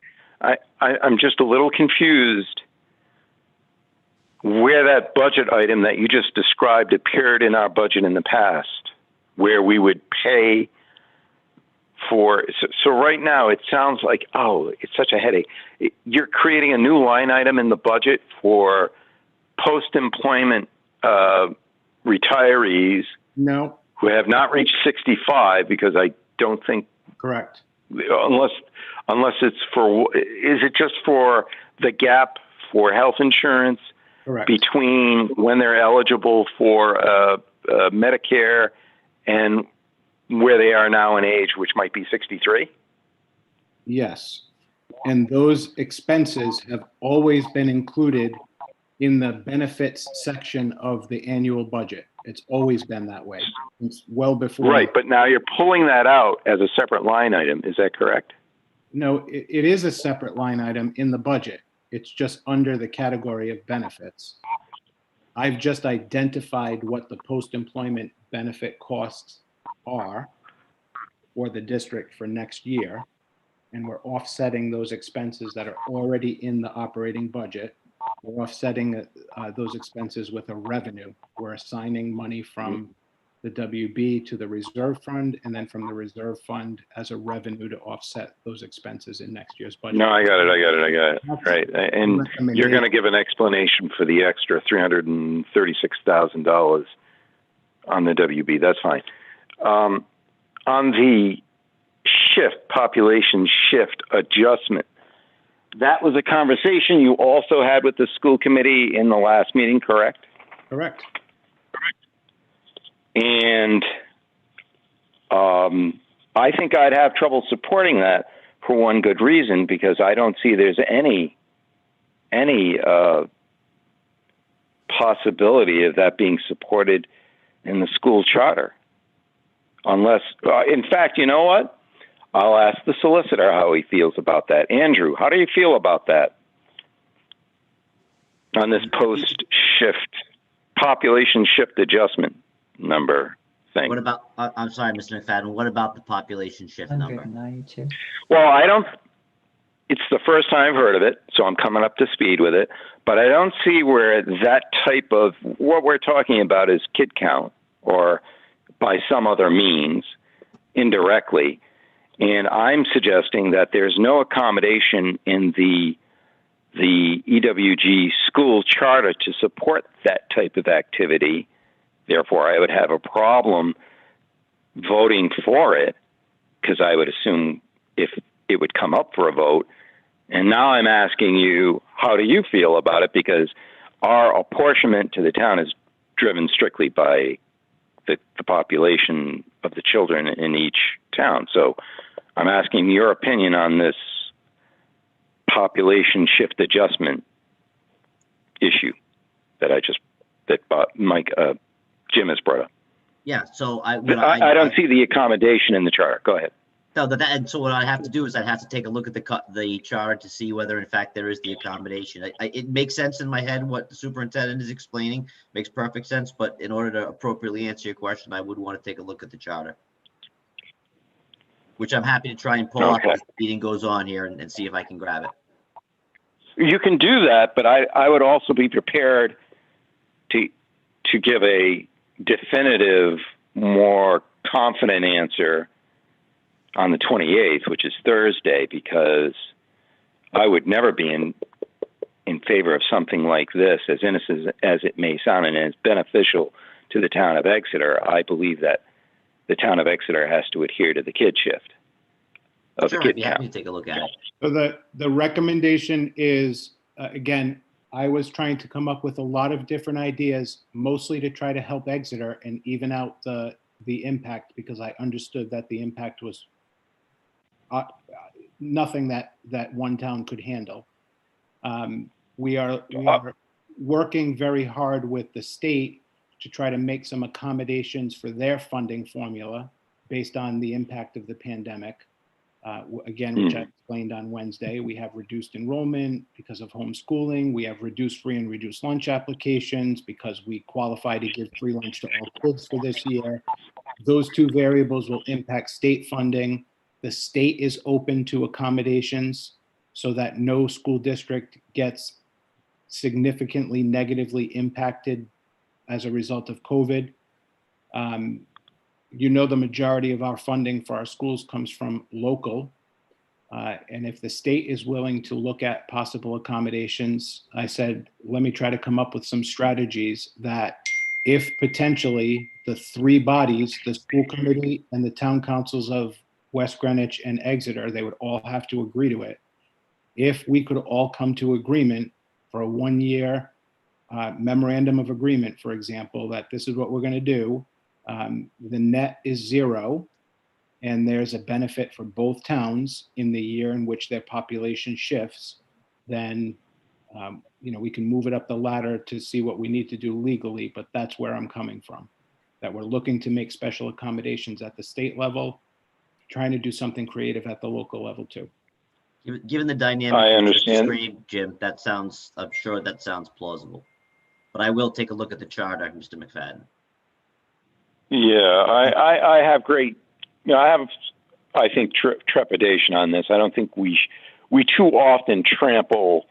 Speaker 1: just a little confused where that budget item that you just described appeared in our budget in the past, where we would pay for. So right now it sounds like, oh, it's such a headache. You're creating a new line item in the budget for post-employment retirees
Speaker 3: No,
Speaker 1: who have not reached 65, because I don't think,
Speaker 3: correct.
Speaker 1: unless it's for, is it just for the gap for health insurance
Speaker 3: Correct.
Speaker 1: between when they're eligible for Medicare and where they are now in age, which might be 63?
Speaker 3: Yes. And those expenses have always been included in the benefits section of the annual budget. It's always been that way. It's well before.
Speaker 1: Right, but now you're pulling that out as a separate line item. Is that correct?
Speaker 3: No, it is a separate line item in the budget. It's just under the category of benefits. I've just identified what the post-employment benefit costs are for the district for next year. And we're offsetting those expenses that are already in the operating budget. We're offsetting those expenses with a revenue. We're assigning money from the WB to the reserve fund, and then from the reserve fund as a revenue to offset those expenses in next year's budget.
Speaker 1: No, I got it. Right. And you're going to give an explanation for the extra $336,000 on the WB. That's fine. On the population shift adjustment, that was a conversation you also had with the school committee in the last meeting, correct?
Speaker 3: Correct.
Speaker 1: And I think I'd have trouble supporting that for one good reason, because I don't see there's any possibility of that being supported in the school charter. Unless, in fact, you know what? I'll ask the solicitor how he feels about that. Andrew, how do you feel about that? On this population shift adjustment number thing.
Speaker 8: What about, I'm sorry, Mr. McFadden, what about the population shift number?
Speaker 6: 192.
Speaker 1: Well, it's the first time I've heard of it, so I'm coming up to speed with it, but I don't see where that type of, what we're talking about is kid count, or by some other means, indirectly. And I'm suggesting that there's no accommodation in the EWG school charter to support that type of activity. Therefore, I would have a problem voting for it, because I would assume if it would come up for a vote. And now I'm asking you, how do you feel about it? Because our apportionment to the town is driven strictly by the population of the children in each town. So I'm asking your opinion on this population shift adjustment issue that Jim has brought up.
Speaker 8: Yeah, so
Speaker 1: I don't see the accommodation in the charter. Go ahead.
Speaker 8: No, and so what I have to do is I'd have to take a look at the chart to see whether in fact there is the accommodation. It makes sense in my head what the superintendent is explaining, makes perfect sense, but in order to appropriately answer your question, I would want to take a look at the charter. Which I'm happy to try and pull up
Speaker 1: Okay.
Speaker 8: as the meeting goes on here and see if I can grab it.
Speaker 1: You can do that, but I would also be prepared to give a definitive, more confident answer on the 28th, which is Thursday, because I would never be in favor of something like this, as innocent as it may sound, and as beneficial to the town of Exeter. I believe that the town of Exeter has to adhere to the kid shift of
Speaker 8: Sure,
Speaker 1: the
Speaker 8: I'd
Speaker 1: kid
Speaker 8: be happy
Speaker 1: count.
Speaker 8: to take a look at it.
Speaker 3: So the recommendation is, again, I was trying to come up with a lot of different ideas, mostly to try to help Exeter and even out the impact, because I understood that the impact was nothing that one town could handle. We are working very hard with the state to try to make some accommodations for their funding formula based on the impact of the pandemic. Again, which I explained on Wednesday, we have reduced enrollment because of homeschooling. We have reduced free and reduced lunch applications because we qualify to give free lunch to all kids for this year. Those two variables will impact state funding. The state is open to accommodations so that no school district gets significantly negatively impacted as a result of COVID. You know, the majority of our funding for our schools comes from local. And if the state is willing to look at possible accommodations, I said, let me try to come up with some strategies that if potentially the three bodies, the school committee and the town councils of West Greenwich and Exeter, they would all have to agree to it. If we could all come to agreement for a 1-year memorandum of agreement, for example, that this is what we're going to do, the net is 0, and there's a benefit for both towns in the year in which their population shifts, then we can move it up the ladder to see what we need to do legally. But that's where I'm coming from, that we're looking to make special accommodations at the state level, trying to do something creative at the local level too.
Speaker 8: Given the dynamic
Speaker 1: I
Speaker 8: you just
Speaker 1: understand.
Speaker 8: described, Jim, I'm sure that sounds plausible. But I will take a look at the charter, Mr. McFadden.
Speaker 1: Yeah, I have great, I think, trepidation on this. I don't think we too often trample,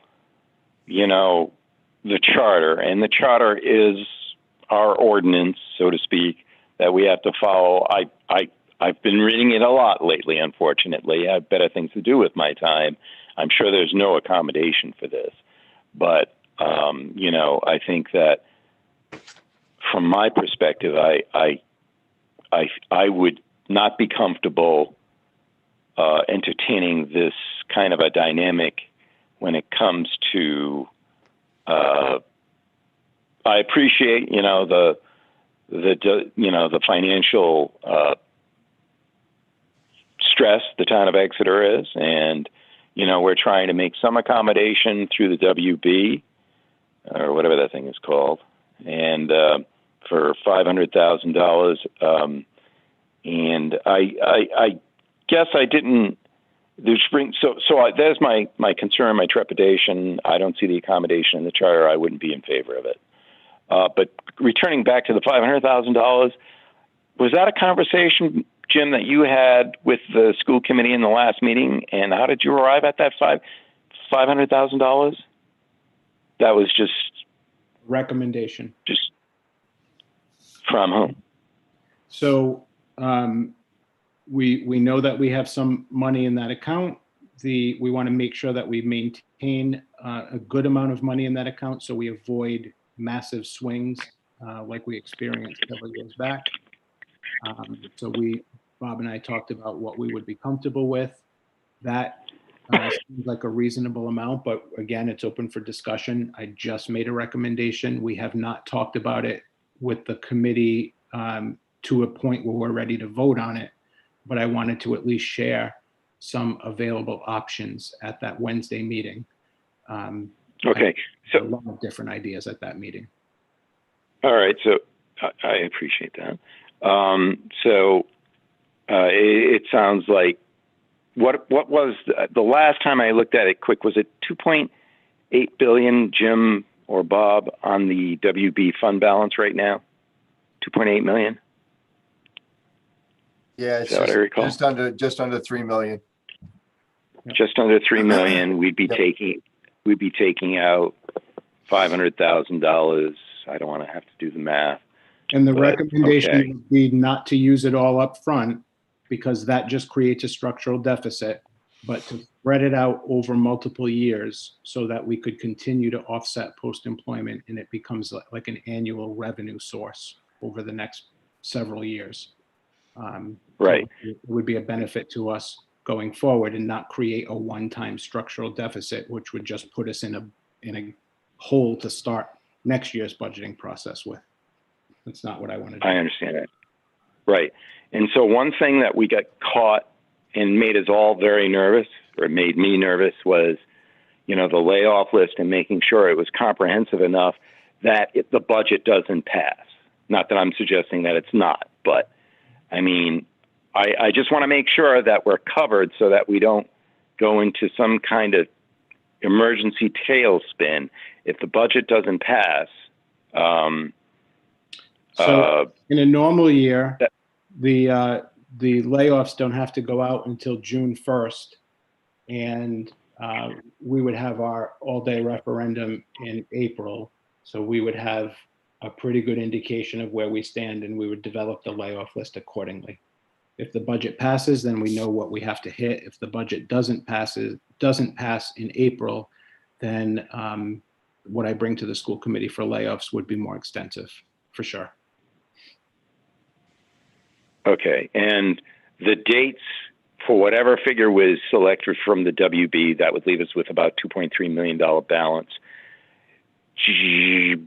Speaker 1: the charter, and the charter is our ordinance, so to speak, that we have to follow. I've been reading it a lot lately, unfortunately. I have better things to do with my time. I'm sure there's no accommodation for this. But, I think that from my perspective, I would not be comfortable entertaining this kind of a dynamic when it comes to, I appreciate, the financial stress the town of Exeter is, and we're trying to make some accommodation through the WB or whatever that thing is called, and for $500,000. And I guess I didn't. There's my concern, my trepidation. I don't see the accommodation in the charter. I wouldn't be in favor of it. But returning back to the $500,000, was that a conversation, Jim, that you had with the school committee in the last meeting? And how did you arrive at that $500,000? That was just
Speaker 3: Recommendation.
Speaker 1: Just from whom?
Speaker 3: So we know that we have some money in that account. We want to make sure that we maintain a good amount of money in that account so we avoid massive swings like we experienced several years back. So Bob and I talked about what we would be comfortable with. That seems like a reasonable amount, but again, it's open for discussion. I just made a recommendation. We have not talked about it with the committee to a point where we're ready to vote on it, but I wanted to at least share some available options at that Wednesday meeting.
Speaker 1: Okay, so
Speaker 3: a lot of different ideas at that meeting.
Speaker 1: All right, so I appreciate that. It sounds like what was the last time I looked at it quick, was it 2.8 billion, Jim or Bob, on the WB fund balance right now? 2.8 million?
Speaker 5: Yeah,
Speaker 1: Is
Speaker 5: it's
Speaker 1: that what I recall?
Speaker 5: just under 3 million.
Speaker 1: Just under 3 million. We'd be
Speaker 5: Yep.
Speaker 1: taking out $500,000. I don't want to have to do the math.
Speaker 3: And the
Speaker 1: But,
Speaker 3: recommendation
Speaker 1: okay.
Speaker 3: would be not to use it all up front, because that just creates a structural deficit, but to spread it out over multiple years so that we could continue to offset post-employment, and it becomes like an annual revenue source over the next several years.
Speaker 1: Right.
Speaker 3: So it would be a benefit to us going forward and not create a one-time structural deficit, which would just put us in a hole to start next year's budgeting process with. That's not what I want to do.
Speaker 1: I understand that. Right. And so one thing that we got caught and made us all very nervous, or made me nervous, was, the layoff list and making sure it was comprehensive enough that the budget doesn't pass. Not that I'm suggesting that it's not, but I mean, I just want to make sure that we're covered so that we don't go into some kind of emergency tailspin if the budget doesn't pass.
Speaker 3: So in a normal year, the layoffs don't have to go out until June 1st. And we would have our all-day referendum in April. So we would have a pretty good indication of where we stand, and we would develop the layoff list accordingly. If the budget passes, then we know what we have to hit. If the budget doesn't pass in April, then what I bring to the school committee for layoffs would be more extensive, for sure.
Speaker 1: Okay. And the dates for whatever figure was selected from the WB, that would leave us with about $2.3 million balance.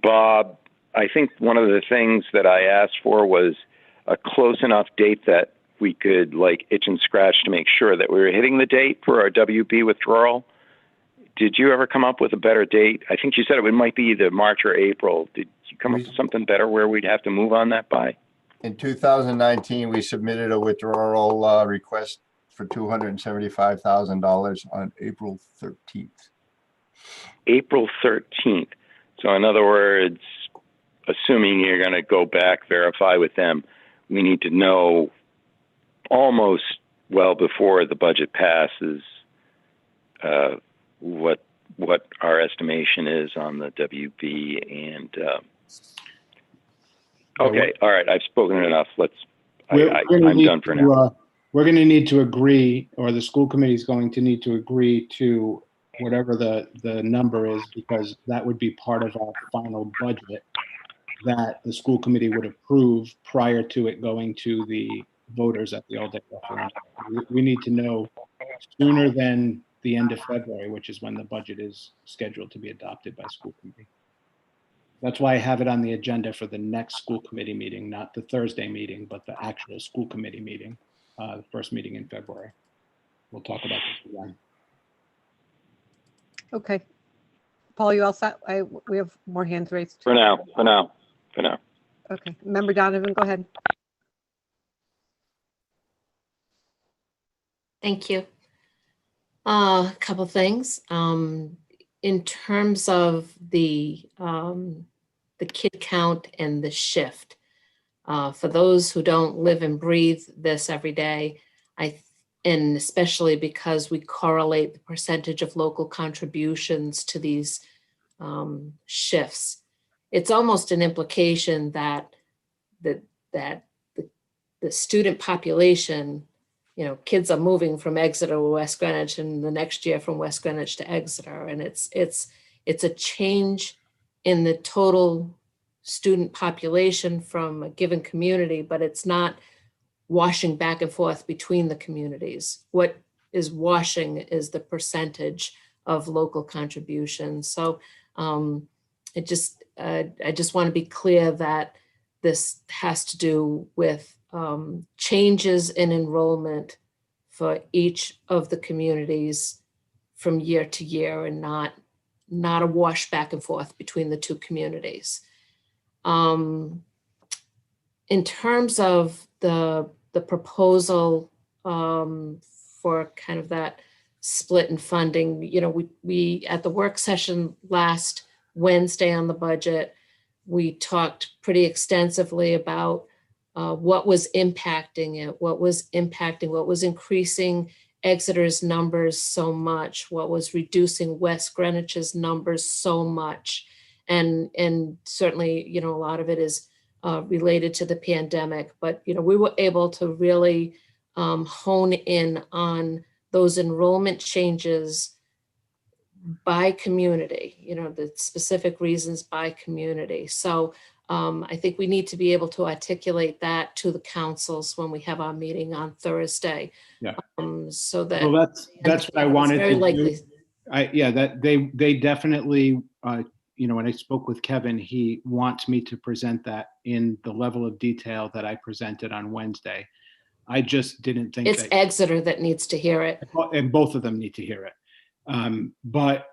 Speaker 1: Bob, I think one of the things that I asked for was a close enough date that we could itch and scratch to make sure that we were hitting the date for our WB withdrawal. Did you ever come up with a better date? I think you said it might be either March or April. Did you come up with something better where we'd have to move on that by?
Speaker 5: In 2019, we submitted a withdrawal request for $275,000 on April 13th.
Speaker 1: April 13th. So in other words, assuming you're going to go back, verify with them, we need to know almost well before the budget passes what our estimation is on the WB. And okay, all right, I've spoken enough. I'm done for now.
Speaker 3: We're going to need to agree, or the school committee is going to need to agree to whatever the number is, because that would be part of our final budget that the school committee would approve prior to it going to the voters at the all-day referendum. We need to know sooner than the end of February, which is when the budget is scheduled to be adopted by school committee. That's why I have it on the agenda for the next school committee meeting, not the Thursday meeting, but the actual school committee meeting, the first meeting in February. We'll talk about this again.
Speaker 2: Okay. Paul, you all set? We have more hands raised.
Speaker 1: For now.
Speaker 2: Okay. Member Donovan, go ahead.
Speaker 4: Thank you. A couple things. In terms of the kid count and the shift, for those who don't live and breathe this every day, and especially because we correlate the percentage of local contributions to these shifts, it's almost an implication that the student population, kids are moving from Exeter to West Greenwich, and the next year from West Greenwich to Exeter, and it's a change in the total student population from a given community, but it's not washing back and forth between the communities. What is washing is the percentage of local contributions. So I just want to be clear that this has to do with changes in enrollment for each of the communities from year to year, and not a wash back and forth between the two communities. In terms of the proposal for kind of that split in funding. You know, we at the work session last Wednesday on the budget, we talked pretty extensively about what was impacting it, what was increasing Exeter's numbers so much, what was reducing West Greenwich's numbers so much. And certainly, you know, a lot of it is related to the pandemic, but, you know, we were able to really hone in on those enrollment changes by community, you know, the specific reasons by community. So I think we need to be able to articulate that to the councils when we have our meeting on Thursday.
Speaker 3: Yeah.
Speaker 4: So that.
Speaker 3: Well, that's what I wanted
Speaker 4: very
Speaker 3: to
Speaker 4: likely.
Speaker 3: do. Yeah, that they definitely, you know, when I spoke with Kevin, he wants me to present that in the level of detail that I presented on Wednesday. I just didn't think
Speaker 4: It's Exeter that needs to hear it.
Speaker 3: and both of them need to hear it. But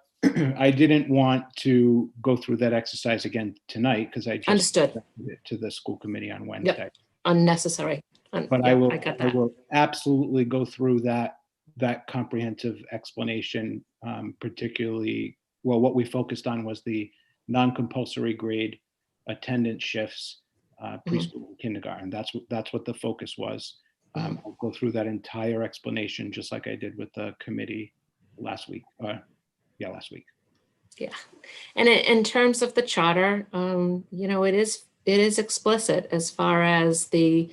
Speaker 3: I didn't want to go through that exercise again tonight because I just
Speaker 4: Understood.
Speaker 3: presented it to the school committee on Wednesday.
Speaker 4: Unnecessary.
Speaker 3: But
Speaker 4: Yeah,
Speaker 3: I
Speaker 4: got that.
Speaker 3: will absolutely go through that comprehensive explanation, particularly, well, what we focused on was the non-compulsory grade attendance shifts, preschool and kindergarten. That's what the focus was. I'll go through that entire explanation just like I did with the committee last week. Last week.
Speaker 4: Yeah, and in terms of the charter, you know, it is explicit as far as the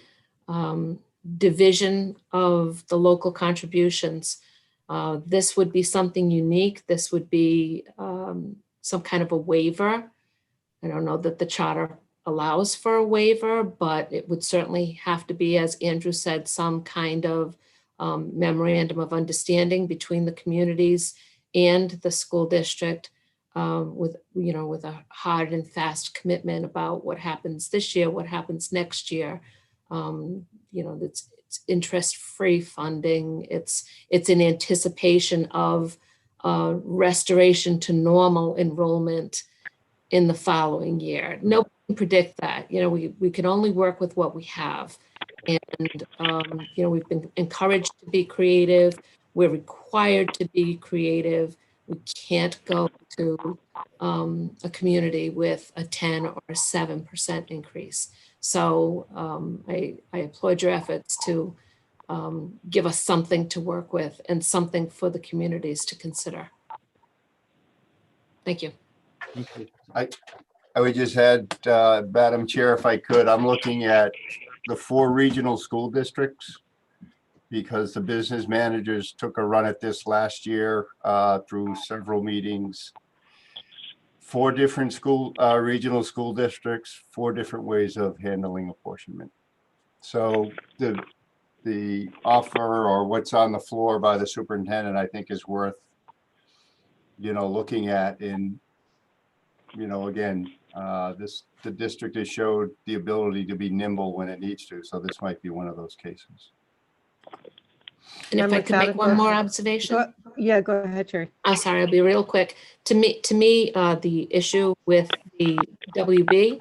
Speaker 4: division of the local contributions. This would be something unique. This would be some kind of a waiver. I don't know that the charter allows for a waiver, but it would certainly have to be, as Andrew said, some kind of memorandum of understanding between the communities and the school district, with a hard and fast commitment about what happens this year, what happens next year. You know, it's interest-free funding. It's in anticipation of restoration to normal enrollment in the following year. Nobody can predict that. You know, we can only work with what we have. And, you know, we've been encouraged to be creative. We're required to be creative. We can't go to a community with a 10 or a 7% increase. So I applaud your efforts to give us something to work with and something for the communities to consider. Thank you.
Speaker 5: I would just add, Madam Chair, if I could, I'm looking at the 4 regional school districts because the business managers took a run at this last year through several meetings. 4 different regional school districts, 4 different ways of handling apportionment. So the offer or what's on the floor by the superintendent, I think is worth, you know, looking at. In, you know, again, the district has showed the ability to be nimble when it needs to. So this might be one of those cases.
Speaker 4: And if I could make one more observation.
Speaker 2: Go ahead, Sherry.
Speaker 4: I'm sorry, I'll be real quick. To me, the issue with the WB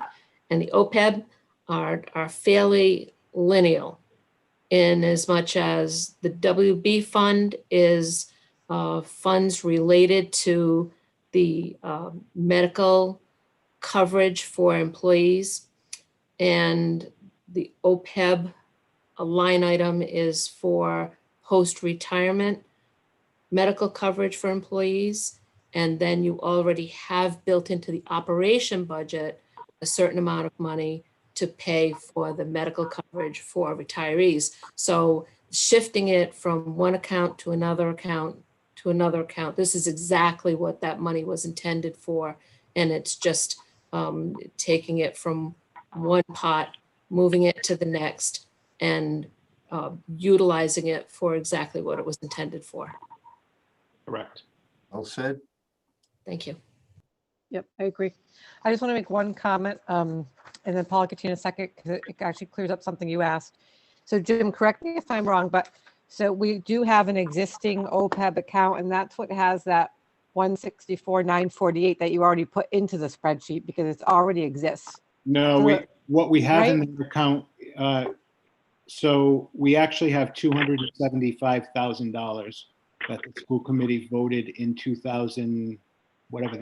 Speaker 4: and the OPEB are fairly lineal, in as much as the WB fund is funds related to the medical coverage for employees, and the OPEB line item is for post-retirement medical coverage for employees. And then you already have built into the operation budget a certain amount of money to pay for the medical coverage for retirees. So shifting it from one account to another account to another account, this is exactly what that money was intended for. And it's just taking it from one pot, moving it to the next, and utilizing it for exactly what it was intended for.
Speaker 3: Correct.
Speaker 5: Well said.
Speaker 4: Thank you.
Speaker 2: Yep, I agree. I just want to make one comment, and then Paul, I'll get you in a second because it actually clears up something you asked. So Jim, correct me if I'm wrong, but so we do have an existing OPEB account, and that's what has that 164,948 that you already put into the spreadsheet because it already exists.
Speaker 3: No,
Speaker 2: So
Speaker 3: what we have
Speaker 2: right?
Speaker 3: in the account So we actually have $275,000 that the school committee voted in 2016. And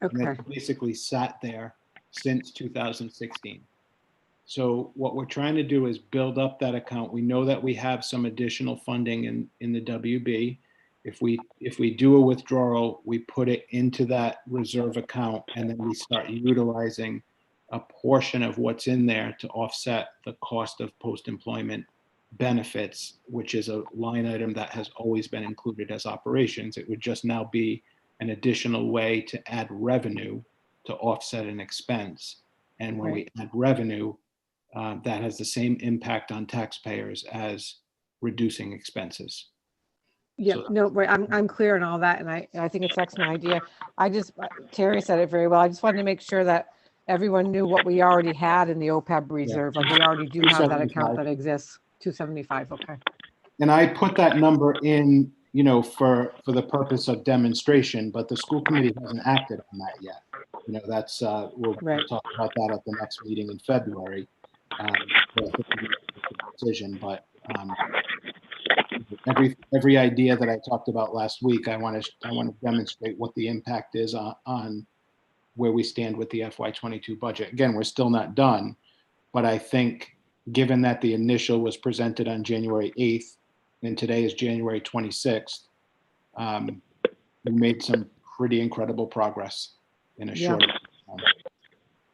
Speaker 2: Okay,
Speaker 3: it basically sat there since 2016. So what we're trying to do is build up that account. We know that we have some additional funding in the WB. If we do a withdrawal, we put it into that reserve account, and then we start utilizing a portion of what's in there to offset the cost of post-employment benefits, which is a line item that has always been included as operations. It would just now be an additional way to add revenue to offset an expense. And when we add revenue, that has the same impact on taxpayers as reducing expenses.
Speaker 2: yeah,
Speaker 3: So-
Speaker 2: no, right, I'm clear on all that, and I think it's an excellent idea. Terry said it very well. I just wanted to make sure that everyone knew what we already had in the OPEB reserve, like we already do have that account
Speaker 3: 275.
Speaker 2: that exists, 275, okay.
Speaker 3: And I put that number in, for the purpose of demonstration, but the school committee hasn't acted on that yet. That's, we'll
Speaker 2: Right.
Speaker 3: talk about that at the next meeting in February. Decision, but every idea that I talked about last week, I want to demonstrate what the impact is on where we stand with the FY22 budget. Again, we're still not done, but I think given that the initial was presented on January 8th and today is January 26th, we made some pretty incredible progress in a short time.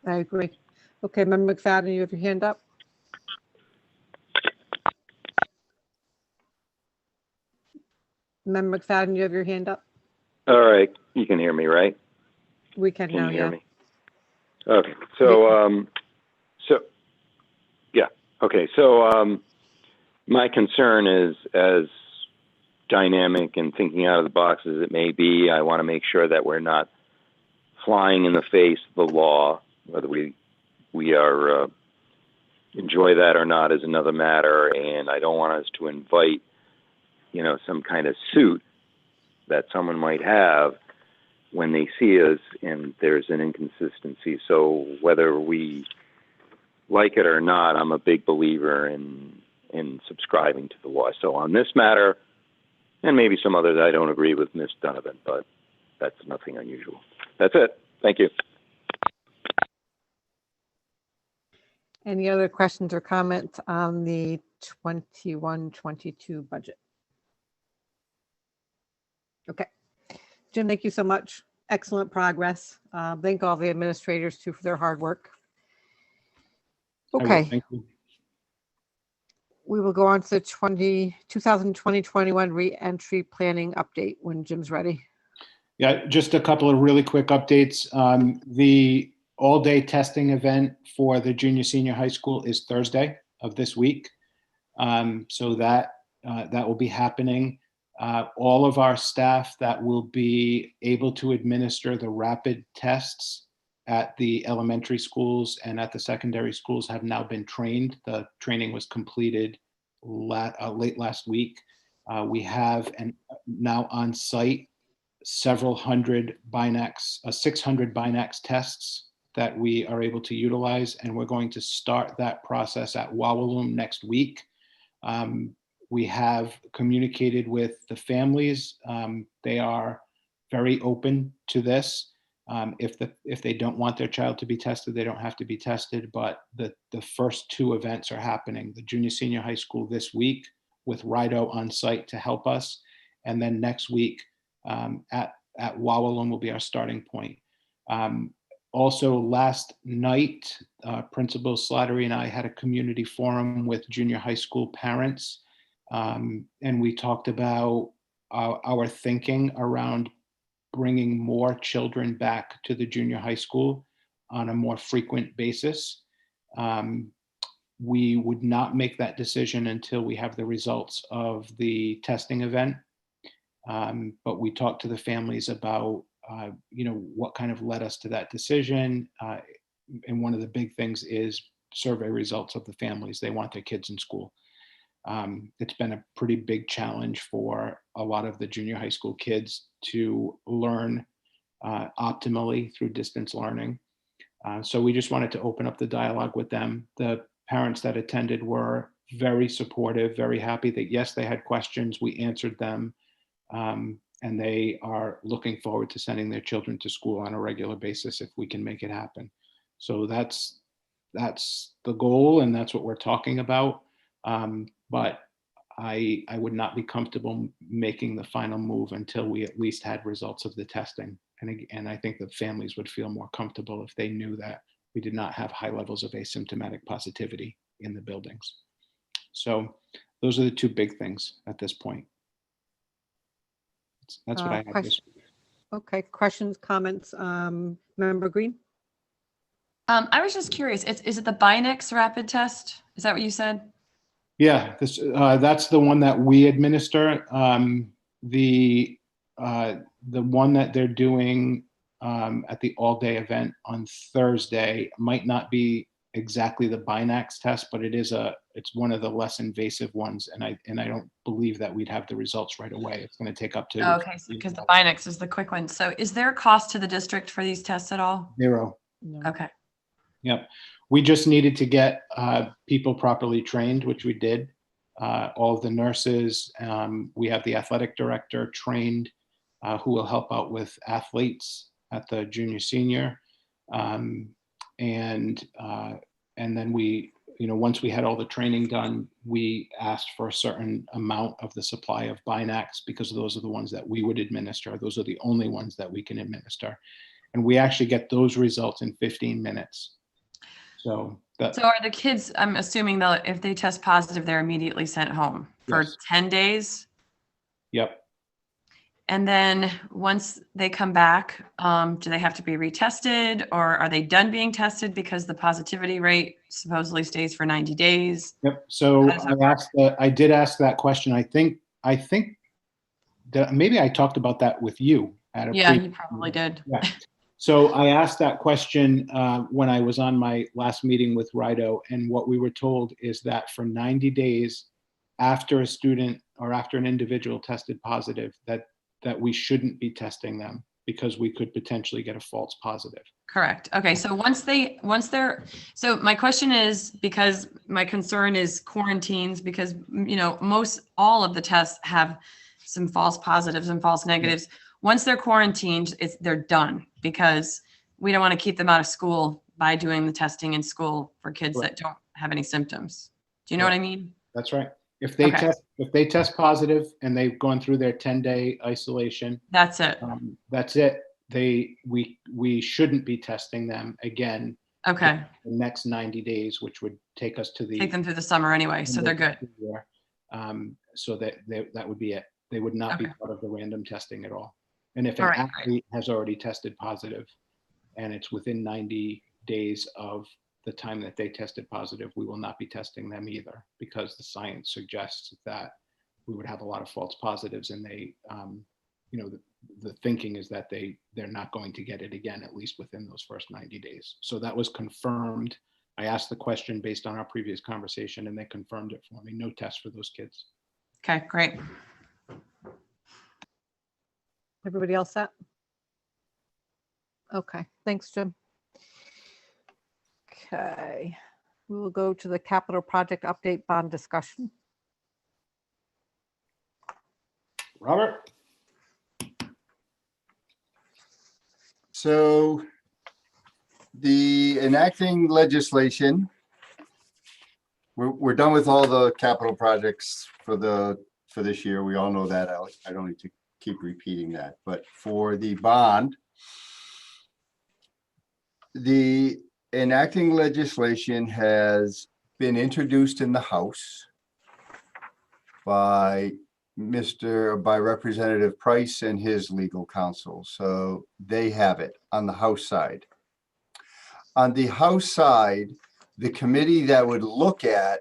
Speaker 2: I agree. Okay, Member McFadden, you have your hand up? Member McFadden, you have your hand up?
Speaker 1: All right, you can hear me, right?
Speaker 2: We can
Speaker 1: Can
Speaker 2: now,
Speaker 1: you hear
Speaker 2: yeah.
Speaker 1: me? Okay, so, yeah, okay, so my concern is, as dynamic and thinking out of the box as it may be, I want to make sure that we're not flying in the face of the law. Whether we are enjoy that or not is another matter, and I don't want us to invite, some kind of suit that someone might have when they see us and there's an inconsistency. So whether we like it or not, I'm a big believer in subscribing to the law. So on this matter, and maybe some others, I don't agree with Ms. Donovan, but that's nothing unusual. That's it. Thank you.
Speaker 2: Any other questions or comments on the 21-22 budget? Okay. Jim, thank you so much. Excellent progress. Thank all the administrators too for their hard work. Okay,
Speaker 3: Thank you.
Speaker 2: we will go on to the 2020-21 re-entry planning update when Jim's ready.
Speaker 3: Yeah, just a couple of really quick updates. The all-day testing event for the junior senior high school is Thursday of this week. So that will be happening. All of our staff that will be able to administer the rapid tests at the elementary schools and at the secondary schools have now been trained. The training was completed late last week. We have now on site several hundred 600 Binax tests that we are able to utilize, and we're going to start that process at Wawaloom next week. We have communicated with the families. They are very open to this. If they don't want their child to be tested, they don't have to be tested, but the first two events are happening. The junior senior high school this week with Rido on site to help us. And then next week at Wawaloom will be our starting point. Also last night, Principal Slattery and I had a community forum with junior high school parents. And we talked about our thinking around bringing more children back to the junior high school on a more frequent basis. We would not make that decision until we have the results of the testing event. But we talked to the families about, what kind of led us to that decision. And one of the big things is survey results of the families. They want their kids in school. It's been a pretty big challenge for a lot of the junior high school kids to learn optimally through distance learning. So we just wanted to open up the dialogue with them. The parents that attended were very supportive, very happy that, yes, they had questions, we answered them. And they are looking forward to sending their children to school on a regular basis if we can make it happen. So that's the goal, and that's what we're talking about. But I would not be comfortable making the final move until we at least had results of the testing. And I think the families would feel more comfortable if they knew that we did not have high levels of asymptomatic positivity in the buildings. So those are the two big things at this point. That's what I have.
Speaker 2: Question. Okay, questions, comments, Member Green?
Speaker 7: I was just curious, is it the Binex rapid test? Is that what you said?
Speaker 3: Yeah, that's the one that we administer. The one that they're doing at the all-day event on Thursday might not be exactly the Binax test, but it's one of the less invasive ones, and I don't believe that we'd have the results right away. It's going to take up to
Speaker 7: Okay, because the Binax is the quick one. So is there a cost to the district for these tests at all?
Speaker 3: 0.
Speaker 2: No.
Speaker 7: Okay.
Speaker 3: Yep. We just needed to get people properly trained, which we did. All of the nurses, we have the athletic director trained who will help out with athletes at the junior senior. And then we, once we had all the training done, we asked for a certain amount of the supply of Binax because those are the ones that we would administer. Those are the only ones that we can administer. And we actually get those results in 15 minutes. So
Speaker 7: are the kids, I'm assuming that if they test positive, they're immediately sent home for
Speaker 3: Yes.
Speaker 7: 10 days?
Speaker 3: Yep.
Speaker 7: And then once they come back, do they have to be retested, or are they done being tested because the positivity rate supposedly stays for 90 days?
Speaker 3: Yep. So
Speaker 7: How does that
Speaker 3: I did ask that question. I think that maybe I talked about that with you at a
Speaker 7: Yeah, you probably did.
Speaker 3: Yeah. So I asked that question when I was on my last meeting with Rido, and what we were told is that for 90 days after a student or after an individual tested positive, that we shouldn't be testing them because we could potentially get a false positive.
Speaker 7: Correct. Okay. So so my question is, because my concern is quarantines, because, all of the tests have some false positives and false negatives. Once they're quarantined, they're done, because we don't want to keep them out of school by doing the testing in school for kids that don't have any symptoms. Do you know what I mean?
Speaker 3: That's right. If they test positive and they've gone through their 10-day isolation,
Speaker 7: that's it.
Speaker 3: That's it. We shouldn't be testing them again.
Speaker 7: Okay.
Speaker 3: The next 90 days, which would take us to
Speaker 7: Take them through the summer anyway, so they're good.
Speaker 3: So that would be it. They would not be part of the random testing at all. And if an
Speaker 7: All right,
Speaker 3: athlete has already tested positive and it's within 90 days of the time that they tested positive, we will not be testing them either, because the science suggests that we would have a lot of false positives, and they, the thinking is that they're not going to get it again, at least within those first 90 days. So that was confirmed. I asked the question based on our previous conversation, and they confirmed it for me. No test for those kids.
Speaker 7: Okay, great.
Speaker 2: Everybody else set? Okay, thanks, Jim. Okay, we will go to the capital project update bond discussion.
Speaker 3: Robert?
Speaker 5: So the enacting legislation, we're done with all the capital projects for this year. We all know that. I don't need to keep repeating that. But for the bond, the enacting legislation has been introduced in the House by Representative Price and his legal counsel. So they have it on the House side. On the House side, the committee that would look at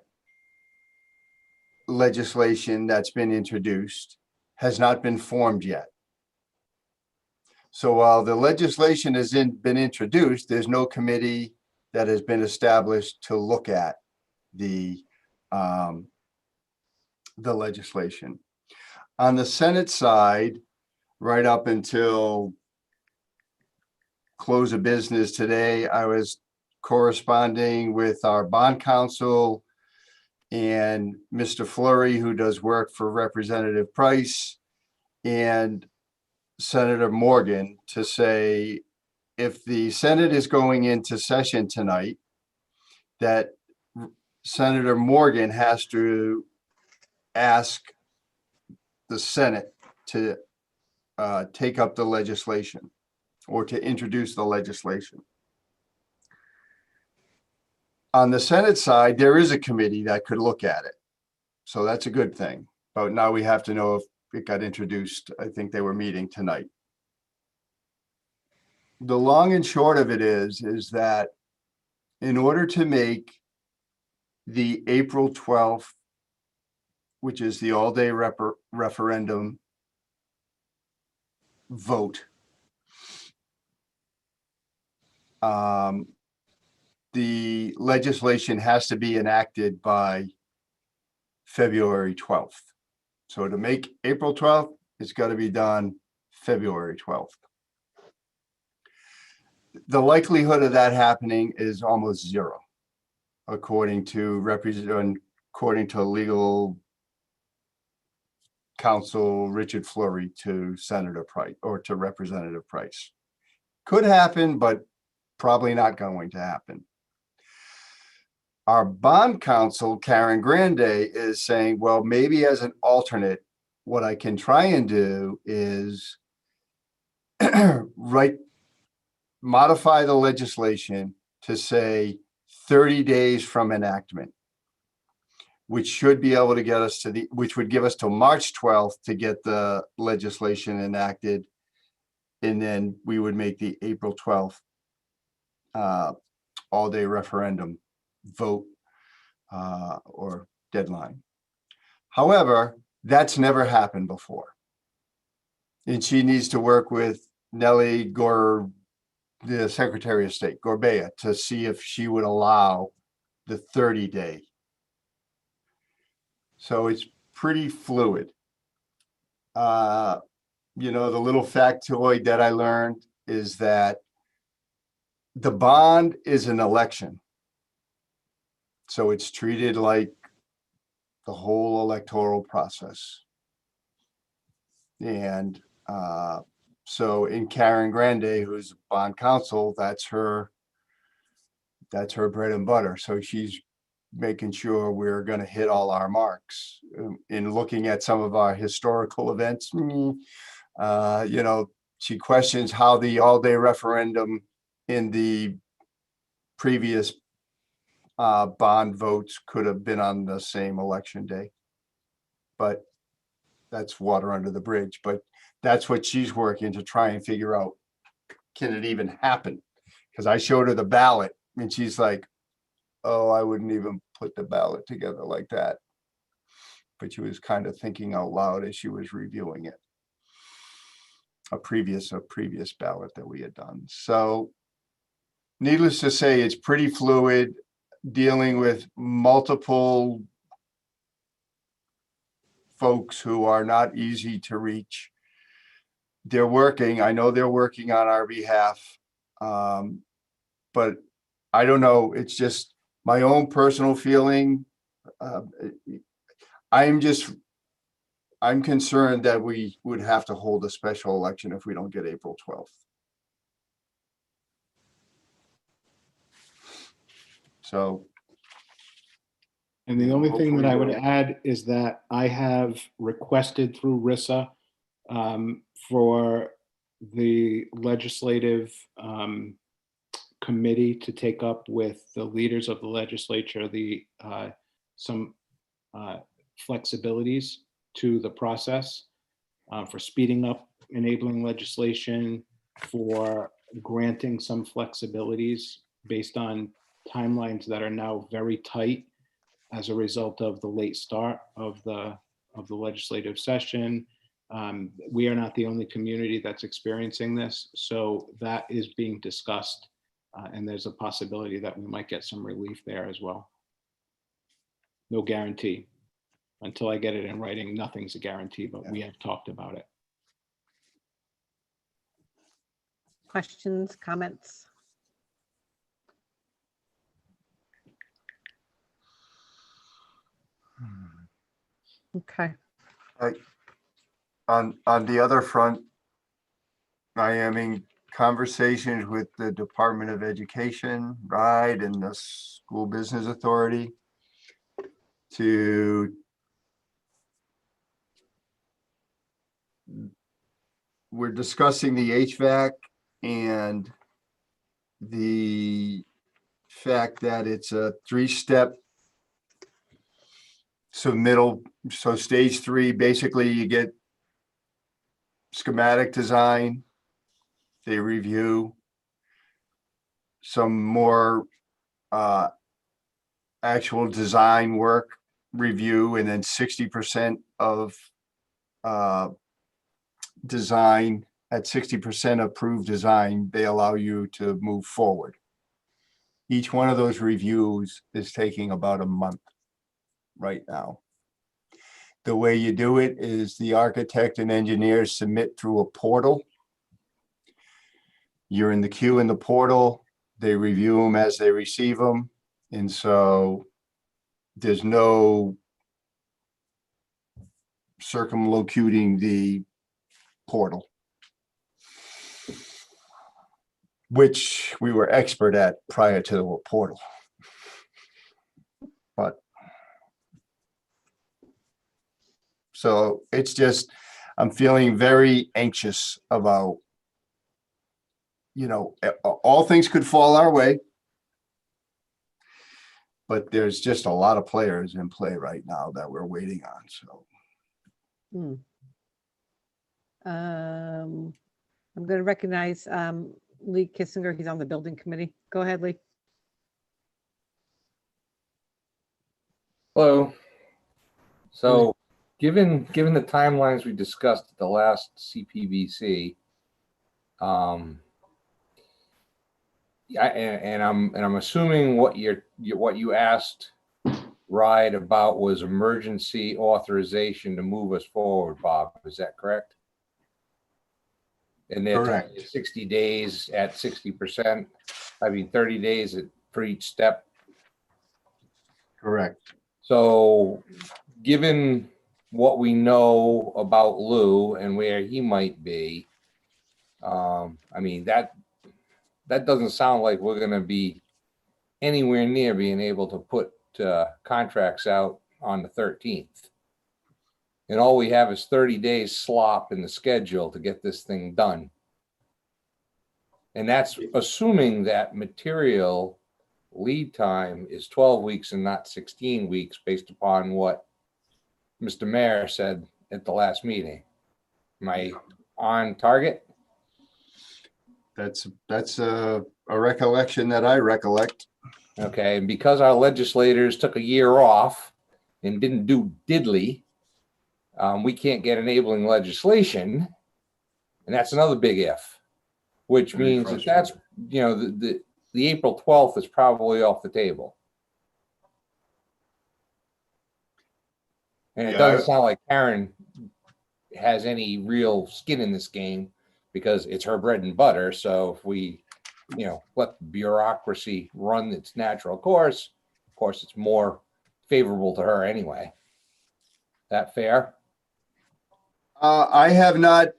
Speaker 5: legislation that's been introduced has not been formed yet. So while the legislation has been introduced, there's no committee that has been established to look at the legislation. On the Senate side, right up until close of business today, I was corresponding with our bond counsel and Mr. Flurry, who does work for Representative Price, and Senator Morgan to say, if the Senate is going into session tonight, that Senator Morgan has to ask the Senate to take up the legislation or to introduce the legislation. On the Senate side, there is a committee that could look at it. So that's a good thing. But now we have to know if it got introduced. I think they were meeting tonight. The long and short of it is that in order to make the April 12th, which is the all-day referendum vote, the legislation has to be enacted by February 12th. So to make April 12th, it's got to be done February 12th. The likelihood of that happening is almost zero, according to legal counsel Richard Flurry to Senator Price or to Representative Price. Could happen, but probably not going to happen. Our bond counsel, Karen Grande, is saying, well, maybe as an alternate, what I can try and do is modify the legislation to say 30 days from enactment, which should be able to get us to which would give us till March 12th to get the legislation enacted. And then we would make the April 12th all-day referendum vote or deadline. However, that's never happened before. And she needs to work with Nellie Gore, the Secretary of State, Gorbea, to see if she would allow the 30-day. So it's pretty fluid. You know, the little factoid that I learned is that the bond is an election. So it's treated like the whole electoral process. And so in Karen Grande, who's bond counsel, that's her bread and butter. So she's making sure we're going to hit all our marks. In looking at some of our historical events, you know, she questions how the all-day referendum in the previous bond votes could have been on the same election day. But that's water under the bridge. But that's what she's working to try and figure out. Can it even happen? Because I showed her the ballot and she's like, oh, I wouldn't even put the ballot together like that. But she was kind of thinking out loud as she was reviewing it. A previous ballot that we had done. So needless to say, it's pretty fluid, dealing with multiple folks who are not easy to reach. They're working, I know they're working on our behalf, but I don't know, it's just my own personal feeling. I'm concerned that we would have to hold a special election if we don't get April 12th. So.
Speaker 3: And the only thing that I would add is that I have requested through RISA for the legislative committee to take up with the leaders of the legislature some flexibilities to the process for speeding up enabling legislation, for granting some flexibilities based on timelines that are now very tight as a result of the late start of the legislative session. We are not the only community that's experiencing this, so that is being discussed, and there's a possibility that we might get some relief there as well. No guarantee. Until I get it in writing, nothing's a guarantee, but we have talked about it.
Speaker 2: Questions, comments? Okay.
Speaker 5: On the other front, I am in conversations with the Department of Education, RIDE, and the School Business Authority to we're discussing the HVAC and the fact that it's a 3-step submittal. So stage 3, basically you get schematic design, they review some more actual design work review, and then 60% of design, at 60% approved design, they allow you to move forward. Each one of those reviews is taking about a month right now. The way you do it is the architect and engineers submit through a portal. You're in the queue in the portal. They review them as they receive them. And so there's no circumlocuting the portal, which we were expert at prior to the portal. But so it's just, I'm feeling very anxious about, all things could fall our way, but there's just a lot of players in play right now that we're waiting on, so.
Speaker 2: I'm going to recognize Lee Kissinger. He's on the building committee. Go ahead, Lee.
Speaker 9: Hello. So given the timelines we discussed at the last CPBC, I'm assuming what you asked RIDE about was emergency authorization to move us forward, Bob. Is that correct? And they're
Speaker 5: Correct.
Speaker 9: 60 days at 60%. 30 days for each step.
Speaker 5: Correct.
Speaker 9: So given what we know about Lou and where he might be, that doesn't sound like we're going to be anywhere near being able to put contracts out on the 13th. And all we have is 30 days slop in the schedule to get this thing done. And that's assuming that material lead time is 12 weeks and not 16 weeks based upon what Mr. Mayor said at the last meeting. Am I on target?
Speaker 5: That's a recollection that I recollect.
Speaker 9: Okay, and because our legislators took a year off and didn't do diddly, we can't get enabling legislation, and that's another big if, which means that that's, the April 12th is probably off the table. And it doesn't sound like Karen has any real skin in this game because it's her bread and butter. So if we, let the bureaucracy run its natural course, of course, it's more favorable to her anyway. That fair?
Speaker 5: I have not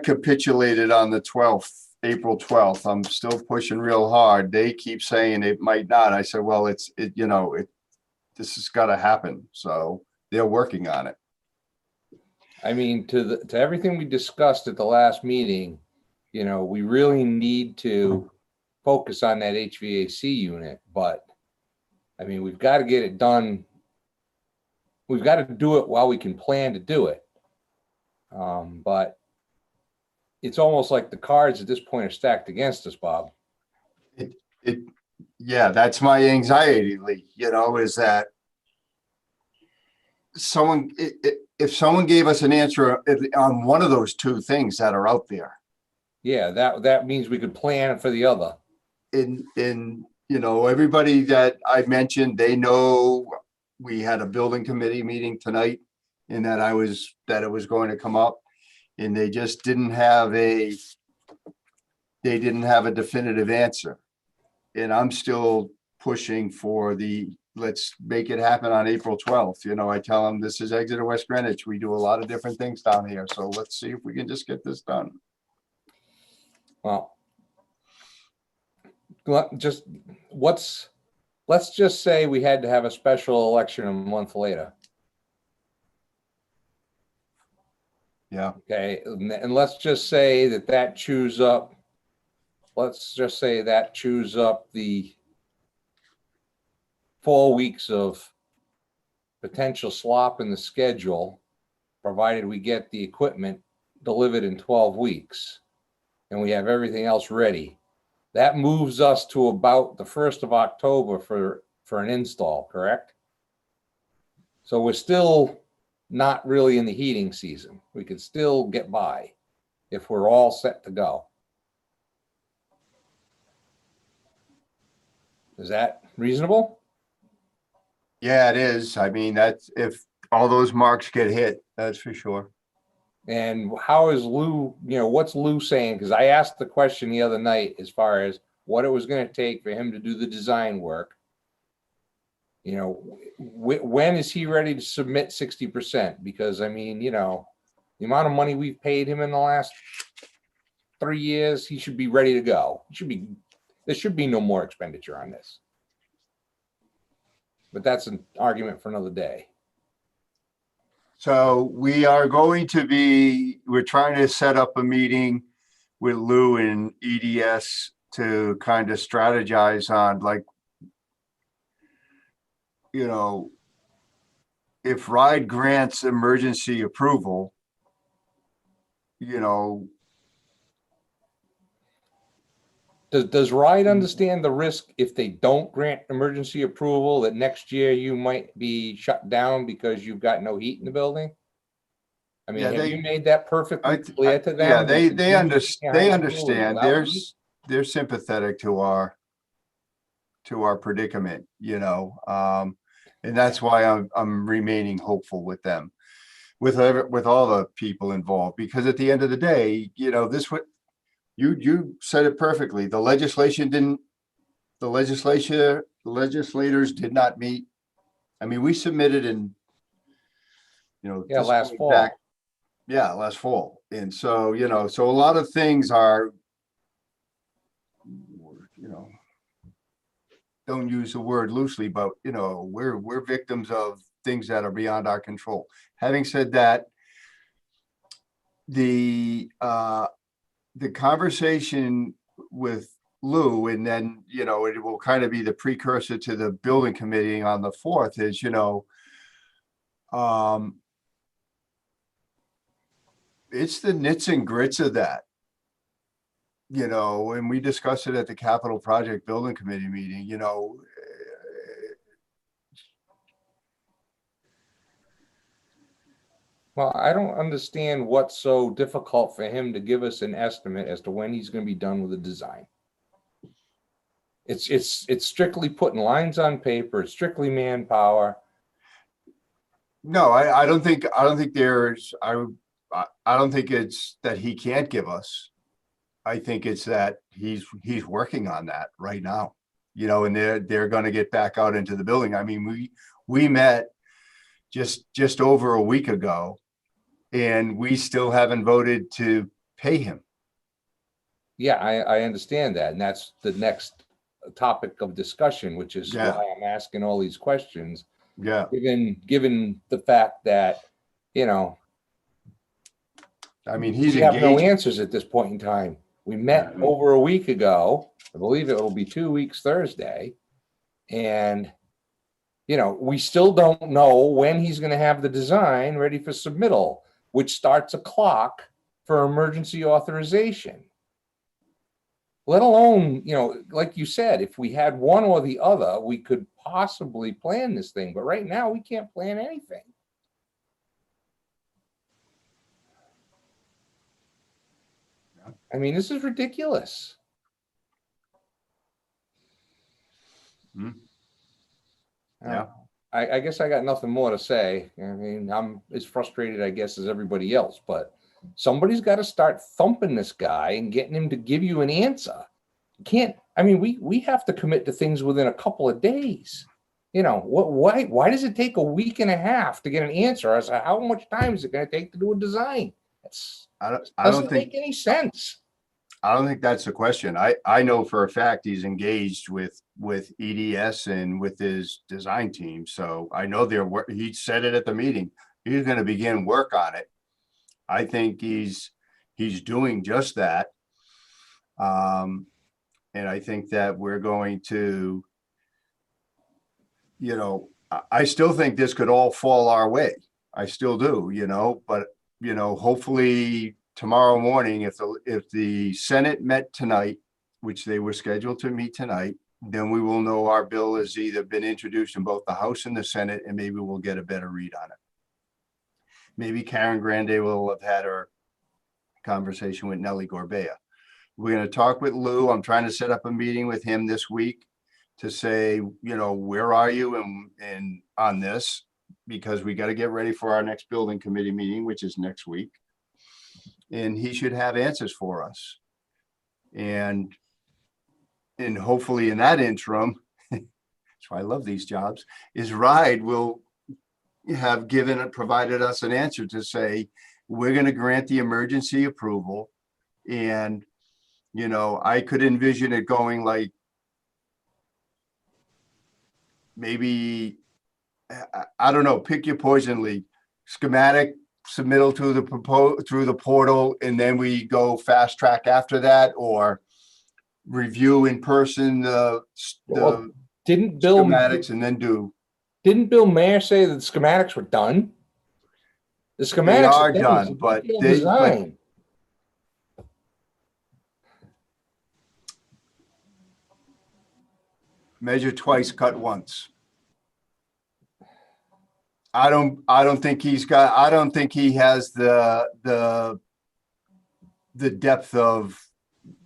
Speaker 5: capitulated on the 12th, April 12th. I'm still pushing real hard. They keep saying it might not. I said, well, this has got to happen. So they're working on it.
Speaker 9: To everything we discussed at the last meeting, we really need to focus on that HVAC unit, but we've got to get it done. We've got to do it while we can plan to do it. But it's almost like the cards at this point are stacked against us, Bob.
Speaker 5: Yeah, that's my anxiety, Lee, is that if someone gave us an answer on one of those two things that are out there.
Speaker 9: Yeah, that means we could plan for the other.
Speaker 5: Everybody that I mentioned, they know we had a building committee meeting tonight and that it was going to come up, and they just didn't have a definitive answer. And I'm still pushing for the let's make it happen on April 12th. You know, I tell them this is Exeter West Greenwich. We do a lot of different things down here. So let's see if we can just get this done.
Speaker 9: Well, let's just say we had to have a special election a month later.
Speaker 5: Yeah.
Speaker 9: Okay, and let's just say that chews up, let's just say that chews up the 4 weeks of potential slop in the schedule, provided we get the equipment delivered in 12 weeks and we have everything else ready. That moves us to about the 1st of October for an install, correct? So we're still not really in the heating season. We could still get by if we're all set to go. Is that reasonable?
Speaker 5: Yeah, it is. I mean, that's if all those marks get hit, that's for sure.
Speaker 9: And how is Lou, what's Lou saying? Because I asked the question the other night as far as what it was going to take for him to do the design work. When is he ready to submit 60%? Because I mean, the amount of money we've paid him in the last 3 years, he should be ready to go. There should be no more expenditure on this. But that's an argument for another day.
Speaker 5: So we're trying to set up a meeting with Lou and EDS to kind of strategize on, like, if RIDE grants emergency approval,
Speaker 9: Does RIDE understand the risk if they don't grant emergency approval that next year you might be shut down because you've got no heat in the building? I mean, have you made that perfectly clear to them?
Speaker 5: Yeah, they understand. They're sympathetic to our predicament, and that's why I'm remaining hopeful with them, with all the people involved, because at the end of the day, you said it perfectly. The legislators did not meet. I mean, we submitted in,
Speaker 9: last fall.
Speaker 5: Last fall. And so, so a lot of things are, don't use the word loosely, but we're victims of things that are beyond our control. Having said that, the conversation with Lou, and then, it will kind of be the precursor to the building committee on the 4th is, it's the nits and grits of that, and we discussed it at the capital project building committee meeting,
Speaker 9: Well, I don't understand what's so difficult for him to give us an estimate as to when he's going to be done with the design. It's strictly putting lines on paper. It's strictly manpower.
Speaker 5: No, I don't think there's, I don't think it's that he can't give us. I think it's that he's working on that right now, and they're going to get back out into the building. I mean, we met just over a week ago, and we still haven't voted to pay him.
Speaker 9: Yeah, I understand that. And that's the next topic of discussion, which is why I'm asking all these questions.
Speaker 5: Yeah.
Speaker 9: Given the fact that,
Speaker 5: I mean,
Speaker 9: we have no answers at this point in time. We met over a week ago. I believe it will be 2 weeks Thursday. And, we still don't know when he's going to have the design ready for submittal, which starts a clock for emergency authorization. Let alone, like you said, if we had one or the other, we could possibly plan this thing. But right now, we can't plan anything. I mean, this is ridiculous.
Speaker 5: Yeah.
Speaker 9: I guess I got nothing more to say. I mean, I'm as frustrated, I guess, as everybody else, but somebody's got to start thumping this guy and getting him to give you an answer. We have to commit to things within a couple of days. You know, why does it take a week and a half to get an answer as to how much time is it going to take to do a design? It's
Speaker 5: I don't
Speaker 9: doesn't
Speaker 5: think,
Speaker 9: make any sense.
Speaker 5: I don't think that's the question. I know for a fact he's engaged with EDS and with his design team. So I know he said it at the meeting. He's going to begin work on it. I think he's doing just that. And I think that we're going to, you know, I still think this could all fall our way. I still do, you know, but, you know, hopefully tomorrow morning, if the Senate met tonight, which they were scheduled to meet tonight, then we will know our bill has either been introduced in both the House and the Senate, and maybe we'll get a better read on it. Maybe Karen Grande will have had her conversation with Nellie Gorbea. We're going to talk with Lou. I'm trying to set up a meeting with him this week to say, you know, where are you and on this, because we got to get ready for our next building committee meeting, which is next week. And he should have answers for us. And hopefully in that interim, that's why I love these jobs, is RIDE will have provided us an answer to say, we're going to grant the emergency approval. And, you know, I could envision it going like, maybe, I don't know, pick your poison league, schematic submittal through the portal, and then we go fast track after that, or review in person the
Speaker 9: didn't Bill
Speaker 5: schematics and then do.
Speaker 9: Didn't Bill Mayer say that the schematics were done? The schematics
Speaker 5: They are done, but
Speaker 9: design.
Speaker 5: Measure twice, cut once. I don't think he has the depth of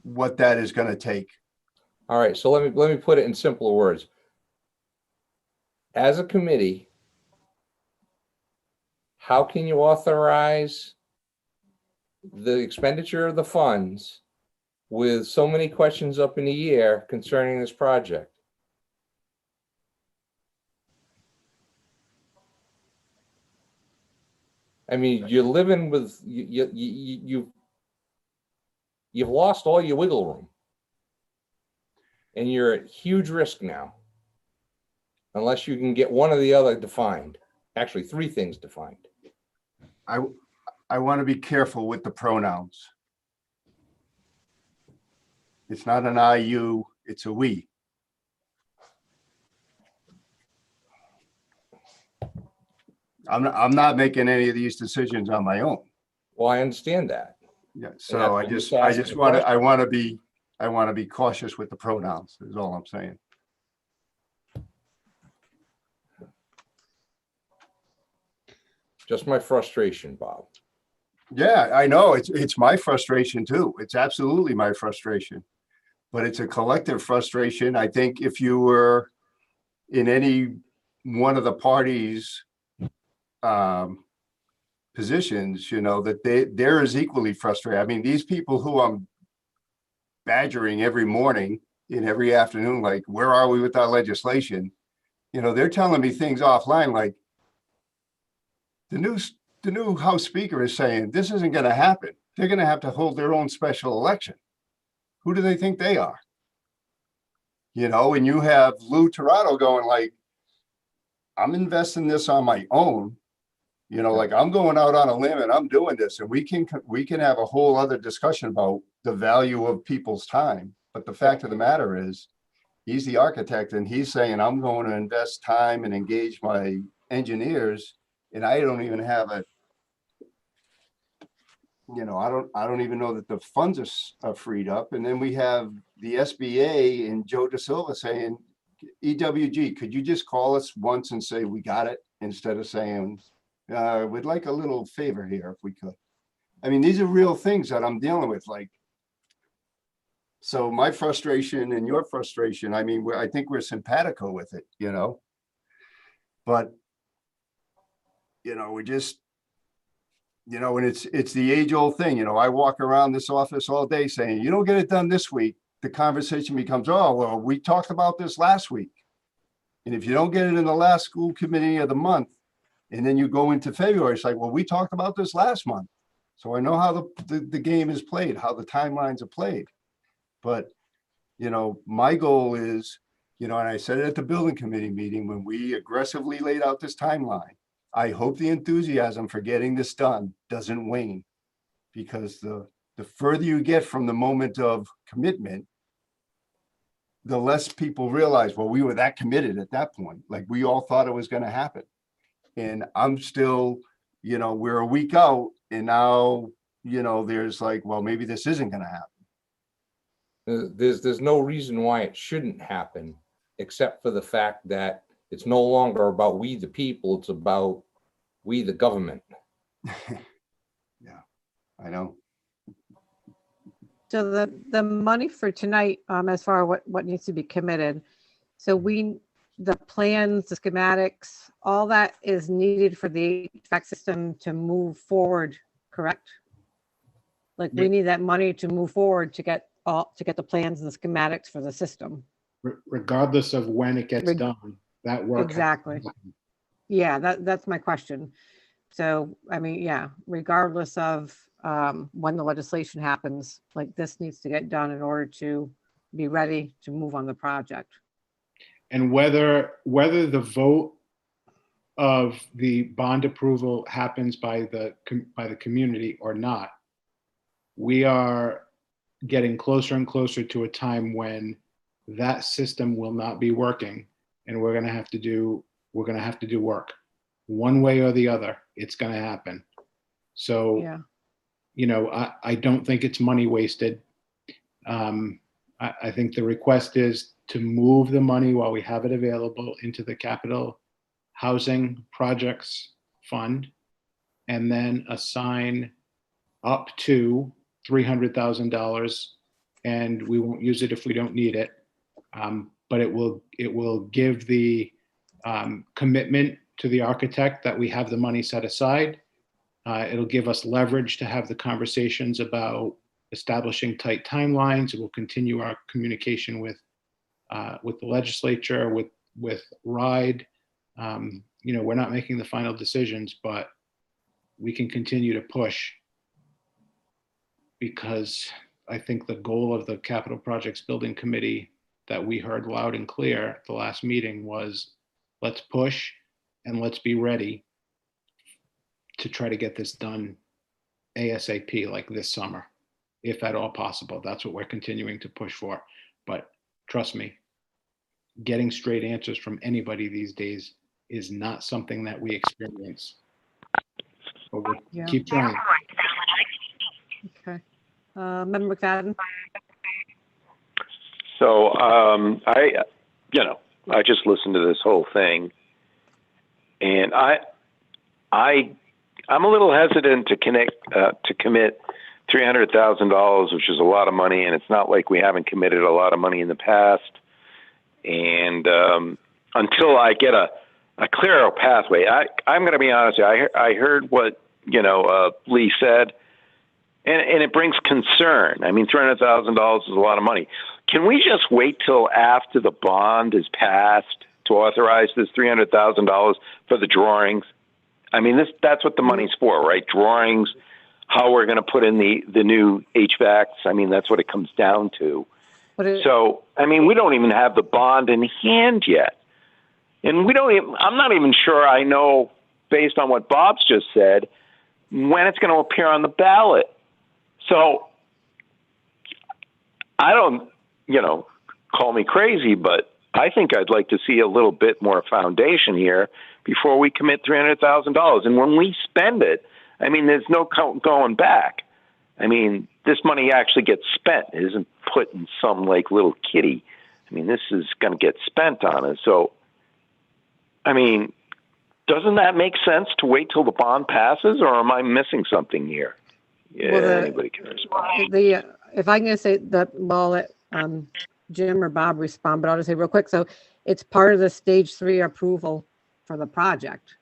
Speaker 5: what that is going to take.
Speaker 9: All right, so let me put it in simpler words. As a committee, how can you authorize the expenditure of the funds with so many questions up in the air concerning this project? I mean, you're living with you've lost all your wiggle room, and you're at huge risk now, unless you can get one or the other defined. Actually, three things defined.
Speaker 5: I want to be careful with the pronouns. It's not an I, you, it's a we. I'm not making any of these decisions on my own.
Speaker 9: Well, I understand that.
Speaker 5: Yeah, so I want to be cautious with the pronouns, is all I'm saying.
Speaker 9: Just my frustration, Bob.
Speaker 5: Yeah, I know. It's my frustration too. It's absolutely my frustration. But it's a collective frustration. I think if you were in any one of the parties' positions, you know, that they're as equally frustrated. I mean, these people who I'm badgering every morning and every afternoon, like, where are we with our legislation? You know, they're telling me things offline, like the new House Speaker is saying this isn't going to happen. They're going to have to hold their own special election. Who do they think they are? You know, and you have Lou Tirado going like, I'm investing this on my own. You know, like, I'm going out on a limb and I'm doing this, and we can have a whole other discussion about the value of people's time. But the fact of the matter is, he's the architect and he's saying, I'm going to invest time and engage my engineers, and I don't even have I don't even know that the funds are freed up. And then we have the SBA and Joe Da Silva saying, EWG, could you just call us once and say we got it, instead of saying, we'd like a little favor here if we could. I mean, these are real things that I'm dealing with. Like, so my frustration and your frustration, I mean, I think we're simpatico with it, you know, but, you know, we just, you know, and it's the age old thing. You know, I walk around this office all day saying, you don't get it done this week. The conversation becomes, oh, well, we talked about this last week. And if you don't get it in the last school committee of the month, and then you go into February, it's like, well, we talked about this last month. So I know how the game is played, how the timelines are played. But, you know, my goal is, you know, and I said it at the building committee meeting when we aggressively laid out this timeline, I hope the enthusiasm for getting this done doesn't wane, because the further you get from the moment of commitment, the less people realize, well, we were that committed at that point. Like, we all thought it was going to happen. And I'm still, you know, we're a week out, and now, you know, there's like, well, maybe this isn't going to happen.
Speaker 9: There's no reason why it shouldn't happen, except for the fact that it's no longer about we the people, it's about we the government.
Speaker 5: Yeah, I know.
Speaker 2: So the money for tonight, as far as what needs to be committed, so the plans, the schematics, all that is needed for the HVAC system to move forward, correct? Like, we need that money to move forward to get the plans and the schematics for the system.
Speaker 3: Regardless of when it gets done, that work.
Speaker 2: Exactly. Yeah, that's my question. So, I mean, yeah, regardless of when the legislation happens, like, this needs to get done in order to be ready to move on the project.
Speaker 3: And whether the vote of the bond approval happens by the community or not, we are getting closer and closer to a time when that system will not be working, and we're going to have to do work one way or the other. It's going to happen. So,
Speaker 2: Yeah.
Speaker 3: you know, I don't think it's money wasted. I think the request is to move the money while we have it available into the capital housing projects fund, and then assign up to $300,000, and we won't use it if we don't need it. But it will give the commitment to the architect that we have the money set aside. It'll give us leverage to have the conversations about establishing tight timelines. It will continue our communication with the legislature, with RIDE. You know, we're not making the final decisions, but we can continue to push, because I think the goal of the Capital Projects Building Committee that we heard loud and clear at the last meeting was, let's push and let's be ready to try to get this done ASAP, like this summer, if at all possible. That's what we're continuing to push for. But trust me, getting straight answers from anybody these days is not something that we experience. But we'll keep trying.
Speaker 2: Okay. Member McFadden?
Speaker 1: So I just listened to this whole thing, and I'm a little hesitant to commit $300,000, which is a lot of money, and it's not like we haven't committed a lot of money in the past. And until I get a clearer pathway, I'm going to be honest. I heard what Lee said, and it brings concern. I mean, $300,000 is a lot of money. Can we just wait till after the bond is passed to authorize this $300,000 for the drawings? I mean, that's what the money's for, right? Drawings, how we're going to put in the new HVACs. I mean, that's what it comes down to. So, I mean, we don't even have the bond in hand yet. And I'm not even sure I know, based on what Bob's just said, when it's going to appear on the ballot. So I don't, call me crazy, but I think I'd like to see a little bit more foundation here before we commit $300,000. And when we spend it, I mean, there's no going back. I mean, this money actually gets spent. It isn't put in some little kitty. I mean, this is going to get spent on it. So, I mean, doesn't that make sense to wait till the bond passes, or am I missing something here? Yeah, anybody can respond.
Speaker 2: If I can say that, well, let Jim or Bob respond, but I'll just say real quick. So it's part of the stage 3 approval for the project.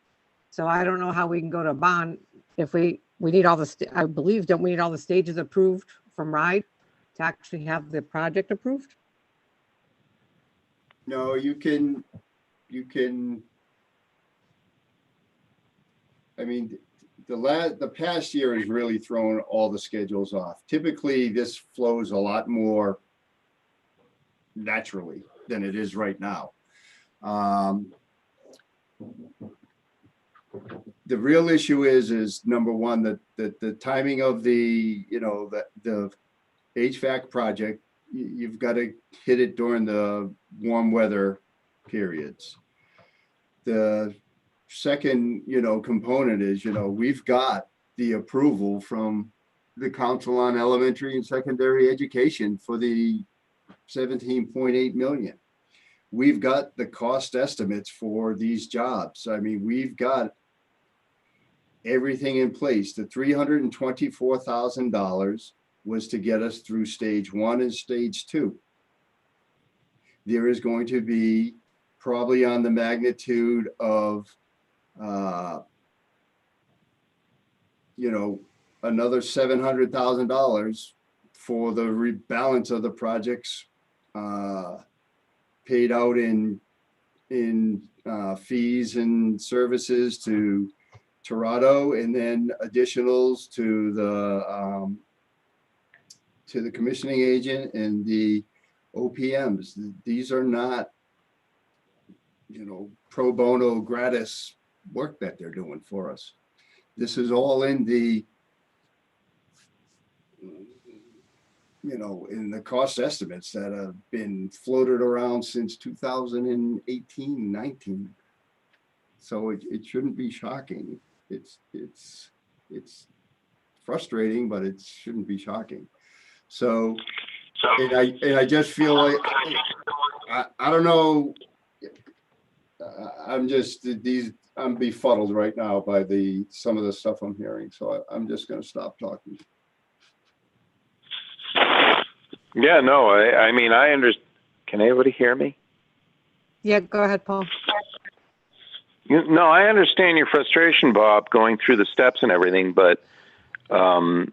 Speaker 2: So I don't know how we can go to a bond if we need all the, I believe, don't we need all the stages approved from RIDE to actually have the project approved?
Speaker 5: No, you can you can, I mean, the past year has really thrown all the schedules off. Typically, this flows a lot more naturally than it is right now. The real issue is number one, that the timing of the, you know, the HVAC project, you've got to hit it during the warm weather periods. The second, you know, component is, you know, we've got the approval from the Council on Elementary and Secondary Education for the 17.8 million. We've got the cost estimates for these jobs. I mean, we've got everything in place. The $324,000 was to get us through stage 1 and stage 2. There is going to be probably on the magnitude of, you know, another $700,000 for the rebalance of the projects paid out in fees and services to Toronto, and then additionals to the commissioning agent and the OPMs. These are not, you know, pro bono gratis work that they're doing for us. This is all in the, you know, in the cost estimates that have been floated around since 2018, 19. So it shouldn't be shocking. It's frustrating, but it shouldn't be shocking. So and I just feel like I don't know. I'm just I'm befuddled right now by some of the stuff I'm hearing. So I'm just going to stop talking.
Speaker 1: Yeah, no, I mean, I understand. Can anybody hear me?
Speaker 2: Yeah, go ahead, Paul.
Speaker 1: No, I understand your frustration, Bob, going through the steps and everything, but I'm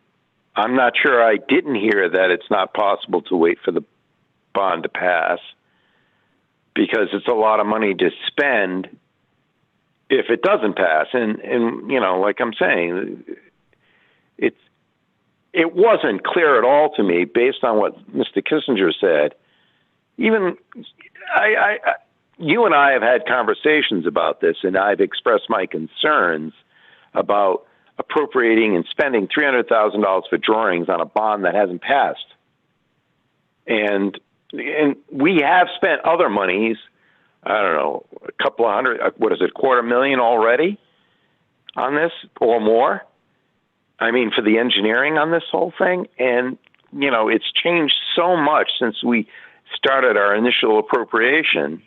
Speaker 1: not sure I didn't hear that it's not possible to wait for the bond to pass, because it's a lot of money to spend if it doesn't pass. And you know, like I'm saying, it wasn't clear at all to me based on what Mr. Kissinger said. Even you and I have had conversations about this, and I've expressed my concerns about appropriating and spending $300,000 for drawings on a bond that hasn't passed. And we have spent other monies, I don't know, a couple of hundred, what is it, $250,000 already on this or more? I mean, for the engineering on this whole thing. And, you know, it's changed so much since we started our initial appropriation.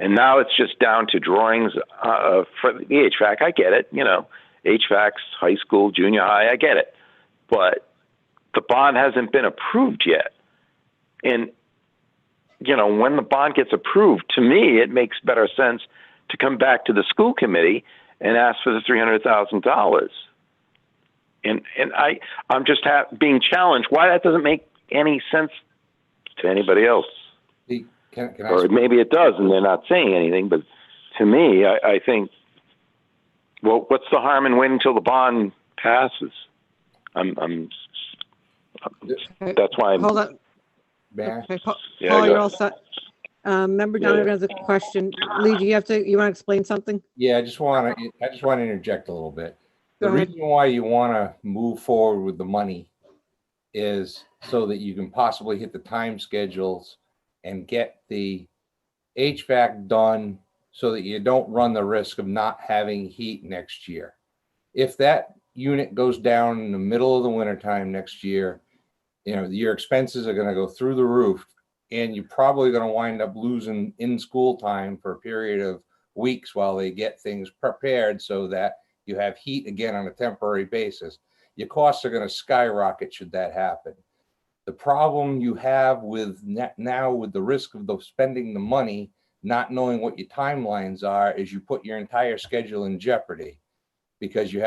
Speaker 1: And now it's just down to drawings for the HVAC. I get it. You know, HVAC's high school, junior high, I get it. But the bond hasn't been approved yet. And, you know, when the bond gets approved, to me, it makes better sense to come back to the school committee and ask for the $300,000. And I'm just being challenged why that doesn't make any sense to anybody else. Or maybe it does, and they're not saying anything. But to me, I think, well, what's the harm in waiting until the bond passes? That's why I'm.
Speaker 2: Hold on. Okay, Paul, you're all set. Member Donovan has a question. Lee, do you want to explain something?
Speaker 9: Yeah, I just want to interject a little bit.
Speaker 2: Go
Speaker 9: The
Speaker 2: ahead.
Speaker 9: reason why you want to move forward with the money is so that you can possibly hit the time schedules and get the HVAC done so that you don't run the risk of not having heat next year. If that unit goes down in the middle of the wintertime next year, you know, your expenses are going to go through the roof, and you're probably going to wind up losing in school time for a period of weeks while they get things prepared so that you have heat again on a temporary basis. Your costs are going to skyrocket should that happen. The problem you have with now with the risk of spending the money, not knowing what your timelines are, is you put your entire schedule in jeopardy, because you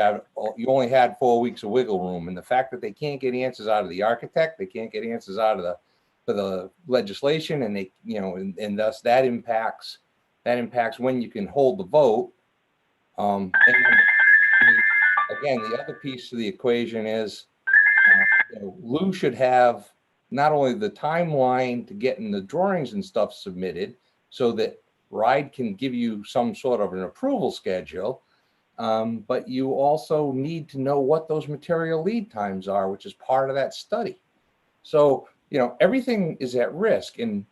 Speaker 9: only had 4 weeks of wiggle room. And the fact that they can't get answers out of the architect, they can't get answers out of the legislation, and they, you know, and thus that impacts That impacts when you can hold the vote. And again, the other piece of the equation is Lou should have not only the timeline to getting the drawings and stuff submitted so that RIDE can give you some sort of an approval schedule, but you also need to know what those material lead times are, which is part of that study. So, everything is at risk, and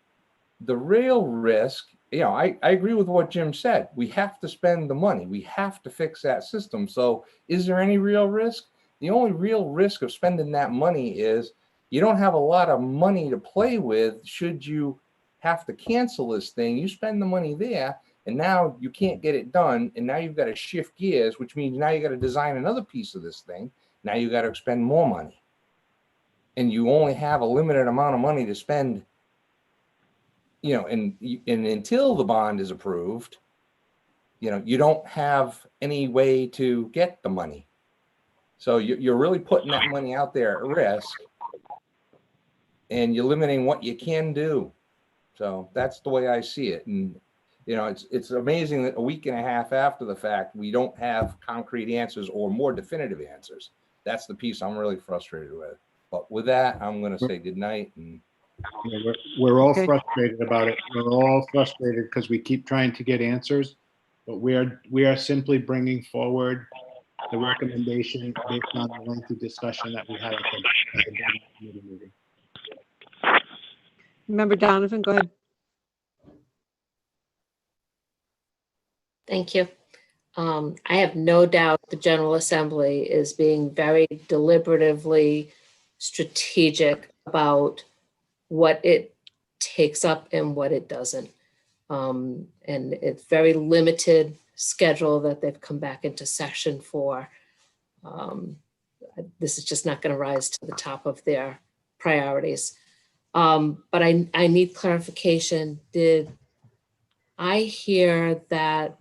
Speaker 9: the real risk, I agree with what Jim said. We have to spend the money. We have to fix that system. So is there any real risk? The only real risk of spending that money is you don't have a lot of money to play with should you have to cancel this thing. You spend the money there, and now you can't get it done, and now you've got to shift gears, which means now you got to design another piece of this thing. Now you got to expend more money. And you only have a limited amount of money to spend, and until the bond is approved, you don't have any way to get the money. So you're really putting that money out there at risk, and you're limiting what you can do. So that's the way I see it. And, it's amazing that a week and a half after the fact, we don't have concrete answers or more definitive answers. That's the piece I'm really frustrated with. But with that, I'm going to say goodnight. And
Speaker 3: we're all
Speaker 2: Okay.
Speaker 3: frustrated about it. We're all frustrated because we keep trying to get answers, but we are simply bringing forward the recommendation based on the lengthy discussion that we had at the committee meeting.
Speaker 2: Member Donovan, go ahead.
Speaker 4: Thank you. I have no doubt the General Assembly is being very deliberatively strategic about what it takes up and what it doesn't. And it's very limited schedule that they've come back into session for. This is just not going to rise to the top of their priorities. But I need clarification. Did I hear that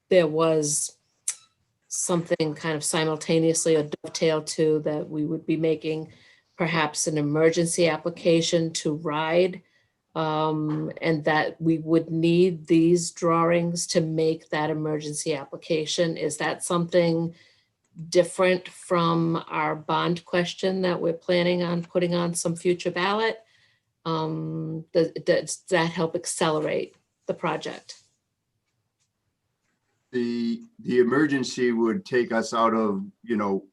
Speaker 4: there was something kind of simultaneously or dovetail to that we would be making perhaps an emergency application to RIDE, and that we would need these drawings to make that emergency application? Is that something different from our bond question that we're planning on putting on some future ballot? Does that help accelerate the project?
Speaker 5: The emergency would take us out of,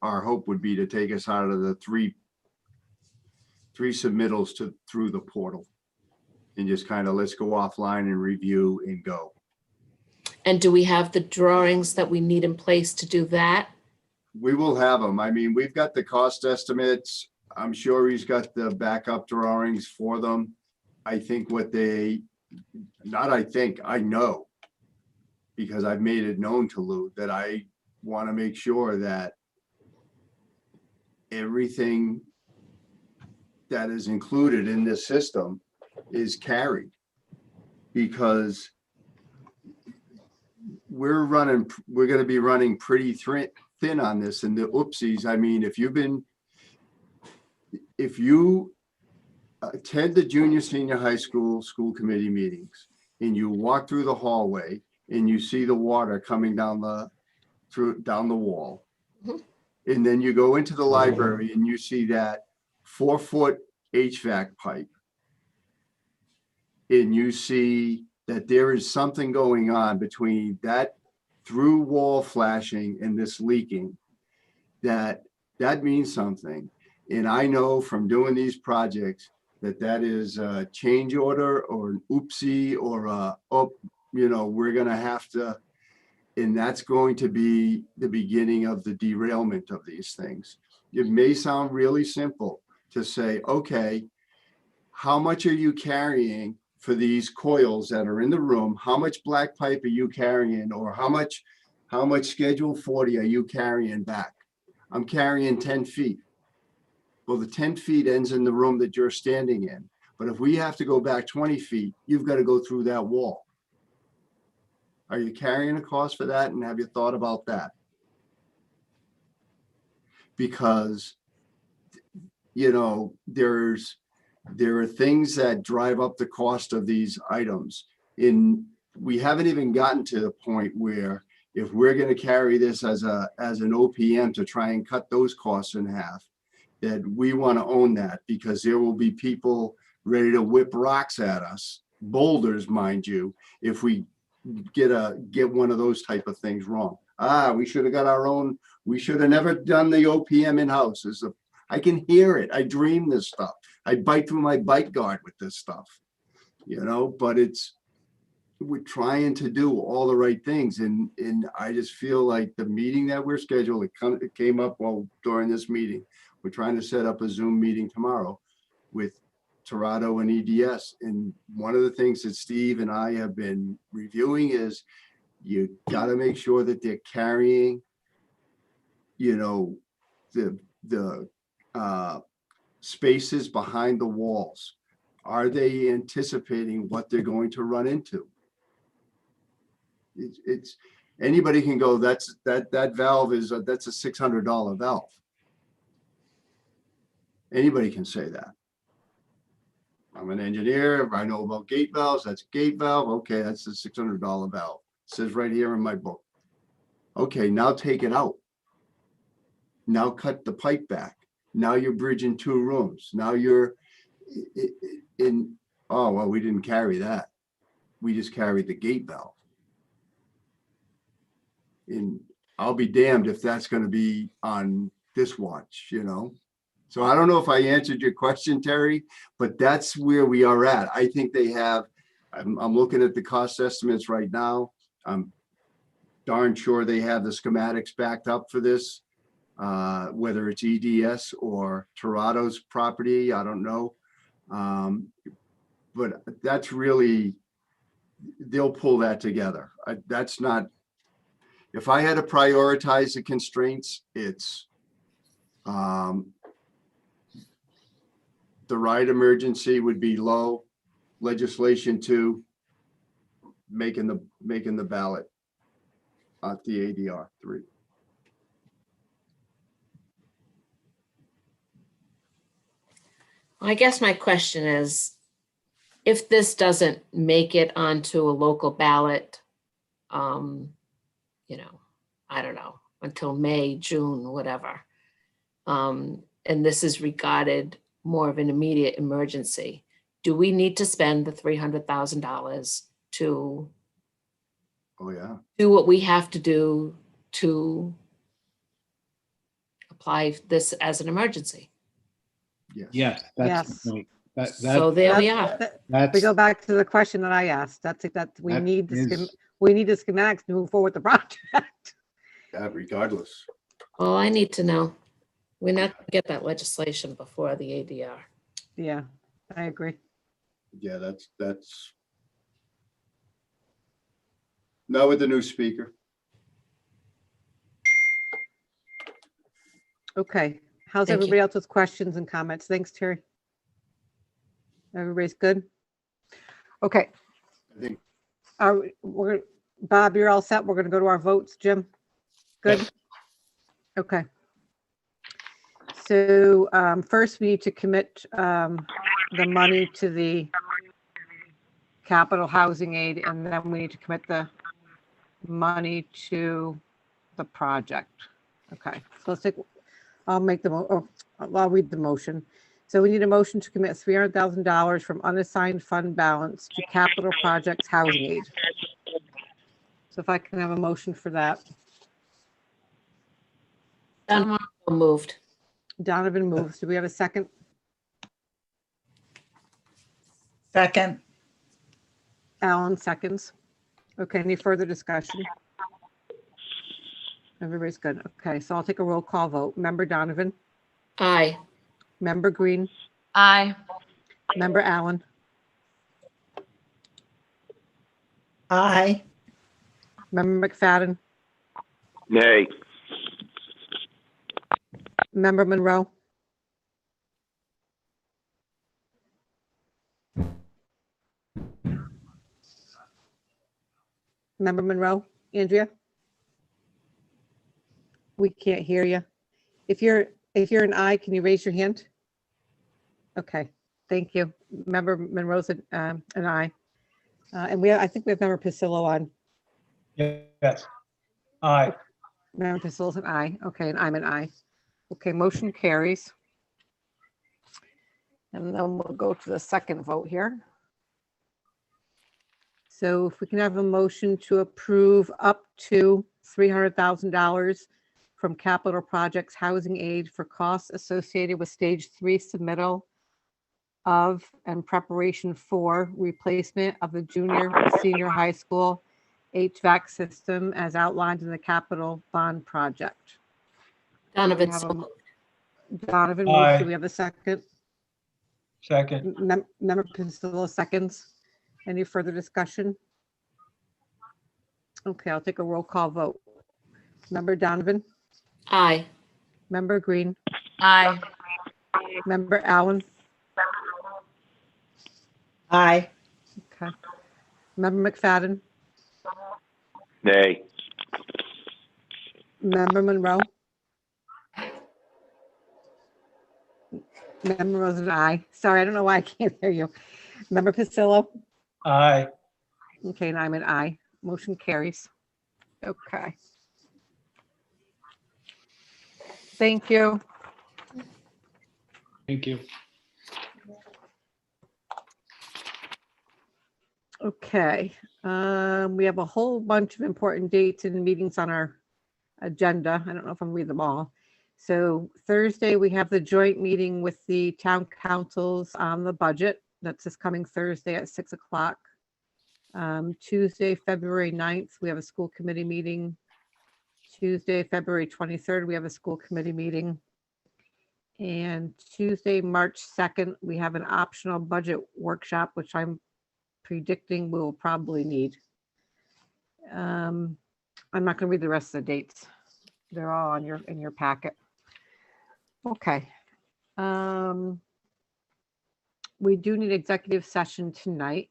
Speaker 5: our hope would be to take us out of the three submittals through the portal, and just kind of let's go offline and review and go.
Speaker 4: And do we have the drawings that we need in place to do that?
Speaker 5: We will have them. I mean, we've got the cost estimates. I'm sure he's got the backup drawings for them. I think I know, because I've made it known to Lou that I want to make sure that everything that is included in this system is carried, because we're going to be running pretty thin on this. And the oopsies, I mean, if you attend the junior senior high school committee meetings and you walk through the hallway and you see the water coming down the wall, and then you go into the library and you see that 4-foot HVAC pipe, and you see that there is something going on between that through wall flashing and this leaking, that means something. And I know from doing these projects that is a change order or an oopsie or we're going to have to, and that's going to be the beginning of the derailment of these things. It may sound really simple to say, okay, how much are you carrying for these coils that are in the room? How much black pipe are you carrying? Or how much Schedule 40 are you carrying back? I'm carrying 10 feet. Well, the 10 feet ends in the room that you're standing in. But if we have to go back 20 feet, you've got to go through that wall. Are you carrying a cost for that? And have you thought about that? Because, there are things that drive up the cost of these items. we haven't even gotten to the point where if we're going to carry this as an OPM to try and cut those costs in half, that we want to own that, because there will be people ready to whip rocks at us, boulders, mind you, if we get one of those type of things wrong. We should have got our own. We should have never done the OPM in-house. I can hear it. I dream this stuff. I bite through my bite guard with this stuff, but we're trying to do all the right things. And I just feel like the meeting that we're scheduled, it came up during this meeting. We're trying to set up a Zoom meeting tomorrow with Torado and EDS. And one of the things that Steve and I have been reviewing is you got to make sure that they're carrying, the spaces behind the walls. Are they anticipating what they're going to run into? It's anybody can go, that valve that's a $600 valve. Anybody can say that. I'm an engineer. I know about gate valves. That's a gate valve. Okay, that's a $600 valve. It says right here in my book. Okay, now take it out. Now cut the pipe back. Now you're bridging 2 rooms. Now you're in, oh, well, we didn't carry that. We just carried the gate valve. And I'll be damned if that's going to be on this watch, So I don't know if I answered your question, Terry, but that's where we are at. I think they have, I'm looking at the cost estimates right now. I'm darn sure they have the schematics backed up for this, whether it's EDS or Torado's property, I don't know. But that's really, they'll pull that together. That's not, if I had to prioritize the constraints, it's the ride emergency would be low, legislation 2, making the ballot at the ADR 3.
Speaker 4: I guess my question is, if this doesn't make it onto a local ballot, I don't know, until May, June, whatever, and this is regarded more of an immediate emergency, do we need to spend the $300,000 to do what we have to do to apply this as an emergency?
Speaker 3: Yes, that's the point.
Speaker 4: So there we are.
Speaker 2: We go back to the question that I asked. We need the schematics to move forward the project.
Speaker 5: Yeah, regardless.
Speaker 4: Well, I need to know. We're not going to get that legislation before the ADR.
Speaker 2: Yeah, I agree.
Speaker 5: Yeah, that's not with the new speaker.
Speaker 2: Okay. How's
Speaker 4: Thank
Speaker 2: everybody else with questions and comments? Thanks, Terry. Everybody's good? Okay.
Speaker 5: I think
Speaker 2: Bob, you're all set. We're going to go to our votes. Jim? Good?
Speaker 3: Yes.
Speaker 2: Okay. So first we need to commit the money to the capital housing aid, and then we need to commit the money to the project. Okay, so let's take, I'll read the motion. So we need a motion to commit $300,000 from unassigned fund balance to capital projects housing aid. So if I can have a motion for that.
Speaker 4: Moved.
Speaker 2: Donovan moves. Do we have a second?
Speaker 6: Second.
Speaker 2: Alan seconds. Okay, any further discussion? Everybody's good. Okay, so I'll take a roll call vote. Member Donovan?
Speaker 4: Aye.
Speaker 2: Member Green?
Speaker 7: Aye.
Speaker 2: Member Allen?
Speaker 6: Aye.
Speaker 2: Member McFadden?
Speaker 1: Nay.
Speaker 2: Member Monroe? Member Monroe? Andrea? We can't hear you. If you're an aye, can you raise your hand? Okay, thank you. Member Monroe's an aye. And I think we have member Pasillo on.
Speaker 10: Yes. Aye.
Speaker 2: Member Pasillo's an aye. Okay, and I'm an aye. Okay, motion carries. And then we'll go to the second vote here. So if we can have a motion to approve up to $300,000 from capital projects housing aid for costs associated with stage 3 submittal of and preparation for replacement of the junior senior high school HVAC system as outlined in the capital bond project.
Speaker 4: Donovan,
Speaker 2: Donovan
Speaker 10: Aye.
Speaker 2: moves. Do we have a second?
Speaker 10: Second.
Speaker 2: Member Pistillo seconds. Any further discussion? Okay, I'll take a roll call vote. Member Donovan,
Speaker 4: aye.
Speaker 2: member Green,
Speaker 7: Aye.
Speaker 2: member Allen,
Speaker 6: Aye.
Speaker 2: okay. Member McFadden,
Speaker 1: Nay.
Speaker 2: member Monroe. Member Rosen, aye. Sorry, I don't know why I can't hear you. Member Pasillo.
Speaker 10: Aye.
Speaker 2: Okay, and I'm an aye. Motion carries. Okay. Thank you.
Speaker 3: Thank you.
Speaker 2: Okay, we have a whole bunch of important dates and meetings on our agenda. I don't know if I'm reading them all. So Thursday, we have the joint meeting with the town councils on the budget. That's this coming Thursday at 6 o'clock. Tuesday, February 9th, we have a school committee meeting. Tuesday, February 23rd, we have a school committee meeting. And Tuesday, March 2nd, we have an optional budget workshop, which I'm predicting we will probably need. I'm not going to read the rest of the dates. They're all on in your packet. Okay. We do need executive session tonight.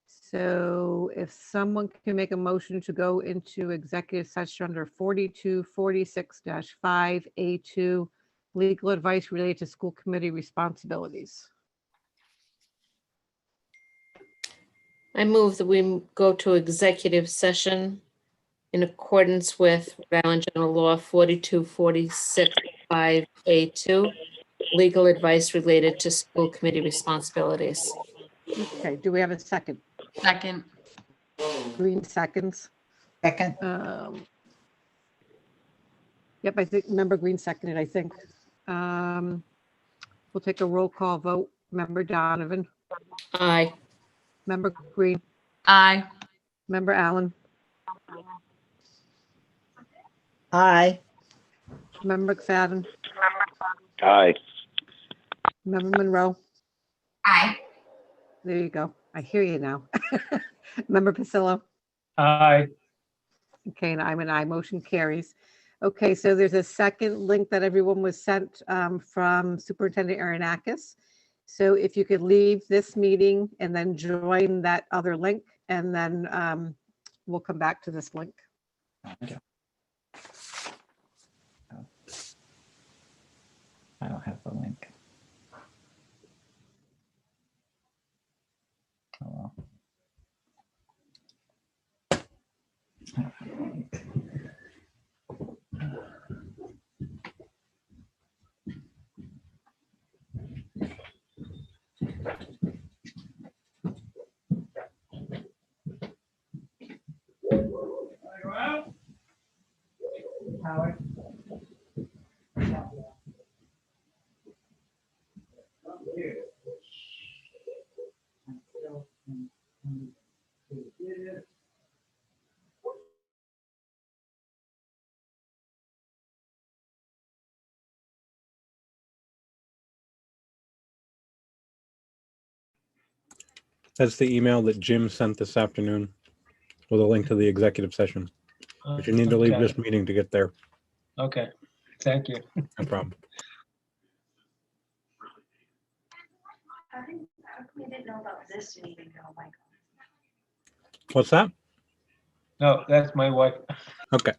Speaker 2: So if someone can make a motion to go into executive session under 4246-5A2, legal advice related to school committee responsibilities.
Speaker 4: I move that we go to executive session in accordance with Rhode Island General Law 4246-5A2, legal advice related to school committee responsibilities.
Speaker 2: Okay, do we have a second?
Speaker 7: Second.
Speaker 2: Green seconds.
Speaker 6: Second.
Speaker 2: Yep, I think member Green seconded, I think. We'll take a roll call vote. Member Donovan,
Speaker 4: Aye.
Speaker 2: member Green,
Speaker 7: Aye.
Speaker 2: member Allen,
Speaker 6: Aye.
Speaker 2: member McFadden,
Speaker 1: Aye.
Speaker 2: member Monroe.
Speaker 7: Aye.
Speaker 2: There you go. I hear you now. Member Pasillo.
Speaker 10: Aye.
Speaker 2: Okay, and I'm an aye. Motion carries. Okay, so there's a second link that everyone was sent from Superintendent Aronakis. So if you could leave this meeting and then join that other link, and then we'll come back to this link.
Speaker 6: I don't have the link. Oh, well. I don't have the link. Howard?
Speaker 11: That's the email that Jim sent this afternoon with a link to the executive session. But you need to leave
Speaker 10: Okay.
Speaker 11: this meeting to get there.
Speaker 10: Okay, thank you.
Speaker 11: No problem.
Speaker 12: We didn't know about this meeting, oh my God.
Speaker 11: What's that?
Speaker 10: No, that's my wife.
Speaker 11: Okay.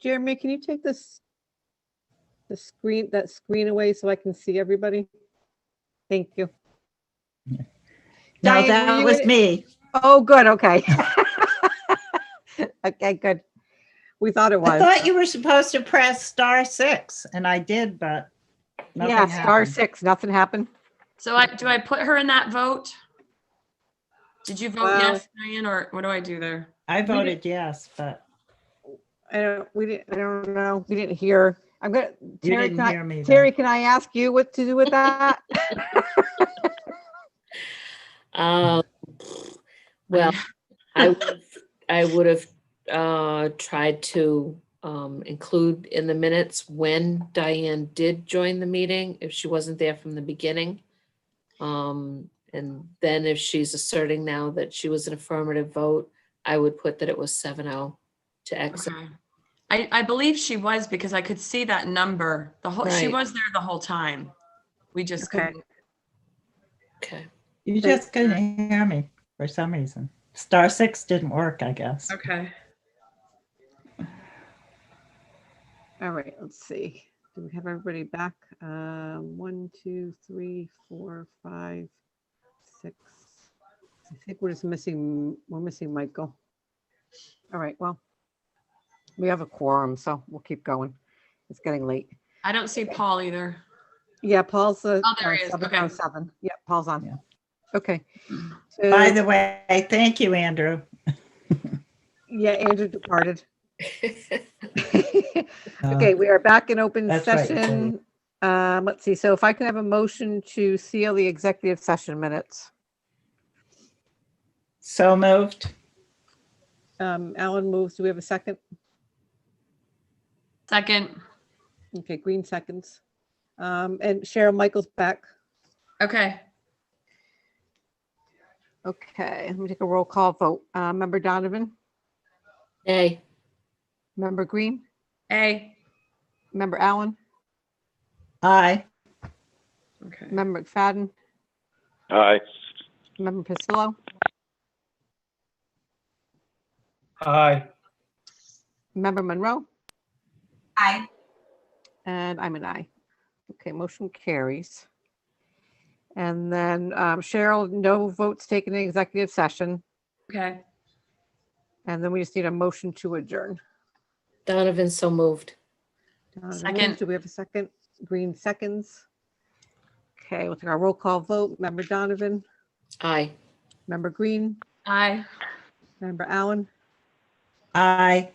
Speaker 2: Jeremy, can you take that screen away so I can see everybody? Thank you.
Speaker 6: No,
Speaker 2: Diane, were
Speaker 6: that
Speaker 2: you
Speaker 6: was
Speaker 2: in it?
Speaker 6: me.
Speaker 2: Oh, good, okay. Okay, good. We thought it
Speaker 6: I
Speaker 2: was.
Speaker 6: thought you were supposed to press *6, and I did, but nothing
Speaker 2: Yeah,
Speaker 6: happened.
Speaker 2: *6, nothing happened.
Speaker 7: So do I put her in that vote? Did you vote
Speaker 2: Well-
Speaker 7: yes, Diane, or what do I do there?
Speaker 6: I voted yes, but
Speaker 2: I don't know. We didn't hear. I'm gonna,
Speaker 6: you
Speaker 2: Terry,
Speaker 6: didn't
Speaker 2: can I,
Speaker 6: hear me.
Speaker 2: Terry, can I ask you what to do with that?
Speaker 4: Well, I would have tried to include in the minutes when Diane did join the meeting, if she wasn't there from the beginning. And then if she's asserting now that she was an affirmative vote, I would put that it was 7-0 to exit.
Speaker 7: Okay. I believe she was because I could see that number. She
Speaker 4: Right.
Speaker 7: was there the whole time. We just
Speaker 2: Okay.
Speaker 7: couldn't.
Speaker 4: Okay.
Speaker 6: You just couldn't hear me for some reason. *6 didn't work, I guess.
Speaker 7: Okay.
Speaker 2: All right, let's see. Do we have everybody back? 1, 2, 3, 4, 5, 6. I think we're missing Michael. All right, well, we have a quorum, so we'll keep going. It's getting late.
Speaker 7: I don't see Paul either.
Speaker 2: Yeah, Paul's
Speaker 7: Oh, there he is. Okay.
Speaker 2: 7:07. Yeah, Paul's on.
Speaker 6: Yeah.
Speaker 2: Okay.
Speaker 6: By
Speaker 2: So,
Speaker 6: the way, thank you, Andrew.
Speaker 2: yeah, Andrew departed. Okay, we are back in open
Speaker 6: That's right,
Speaker 2: session. Let's see. So if I can have a motion to seal the executive session minutes.
Speaker 6: So moved.
Speaker 2: Alan moves. Do we have a second?
Speaker 7: Second.
Speaker 2: Okay, Green seconds. And Cheryl Michael's back.
Speaker 7: Okay.
Speaker 2: Okay, let me take a roll call vote. Member Donovan,
Speaker 4: Nay.
Speaker 2: Member Green,
Speaker 7: A.
Speaker 2: Member Allen,
Speaker 6: Aye.
Speaker 7: Okay.
Speaker 2: Member McFadden,
Speaker 1: Aye.
Speaker 2: Member Pasillo,
Speaker 10: Aye.
Speaker 2: Member Monroe,
Speaker 12: Aye.
Speaker 2: and I'm an aye. Okay, motion carries. And then Cheryl, no votes taken in executive session.
Speaker 7: Okay.
Speaker 2: And then we just need a motion to adjourn.
Speaker 4: Donovan, so moved.
Speaker 2: Donovan
Speaker 7: Second.
Speaker 2: moves. Do we have a second? Green seconds. Okay, we'll take our roll call vote. Member Donovan,
Speaker 4: Aye.
Speaker 2: Member Green,
Speaker 7: Aye.
Speaker 2: Member Allen,
Speaker 6: Aye.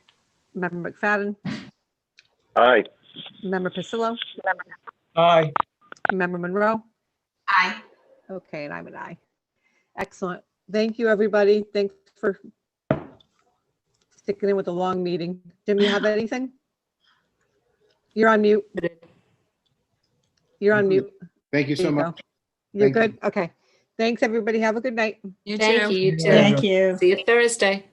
Speaker 2: Member McFadden,
Speaker 1: Aye.
Speaker 2: Member Pasillo,
Speaker 10: Aye.
Speaker 2: Member Monroe.
Speaker 12: Aye.
Speaker 2: Okay, and I'm an aye. Excellent. Thank you, everybody. Thanks for sticking in with the long meeting. Jim, you have anything? You're on mute. You're on mute.
Speaker 3: Thank you
Speaker 2: There
Speaker 3: so
Speaker 2: you
Speaker 3: much.
Speaker 2: go. You're
Speaker 3: Thank you.
Speaker 2: good? Okay. Thanks, everybody. Have a good night.
Speaker 7: You
Speaker 4: Thank
Speaker 7: too.
Speaker 4: you. You too.
Speaker 6: Thank you.
Speaker 4: See you Thursday.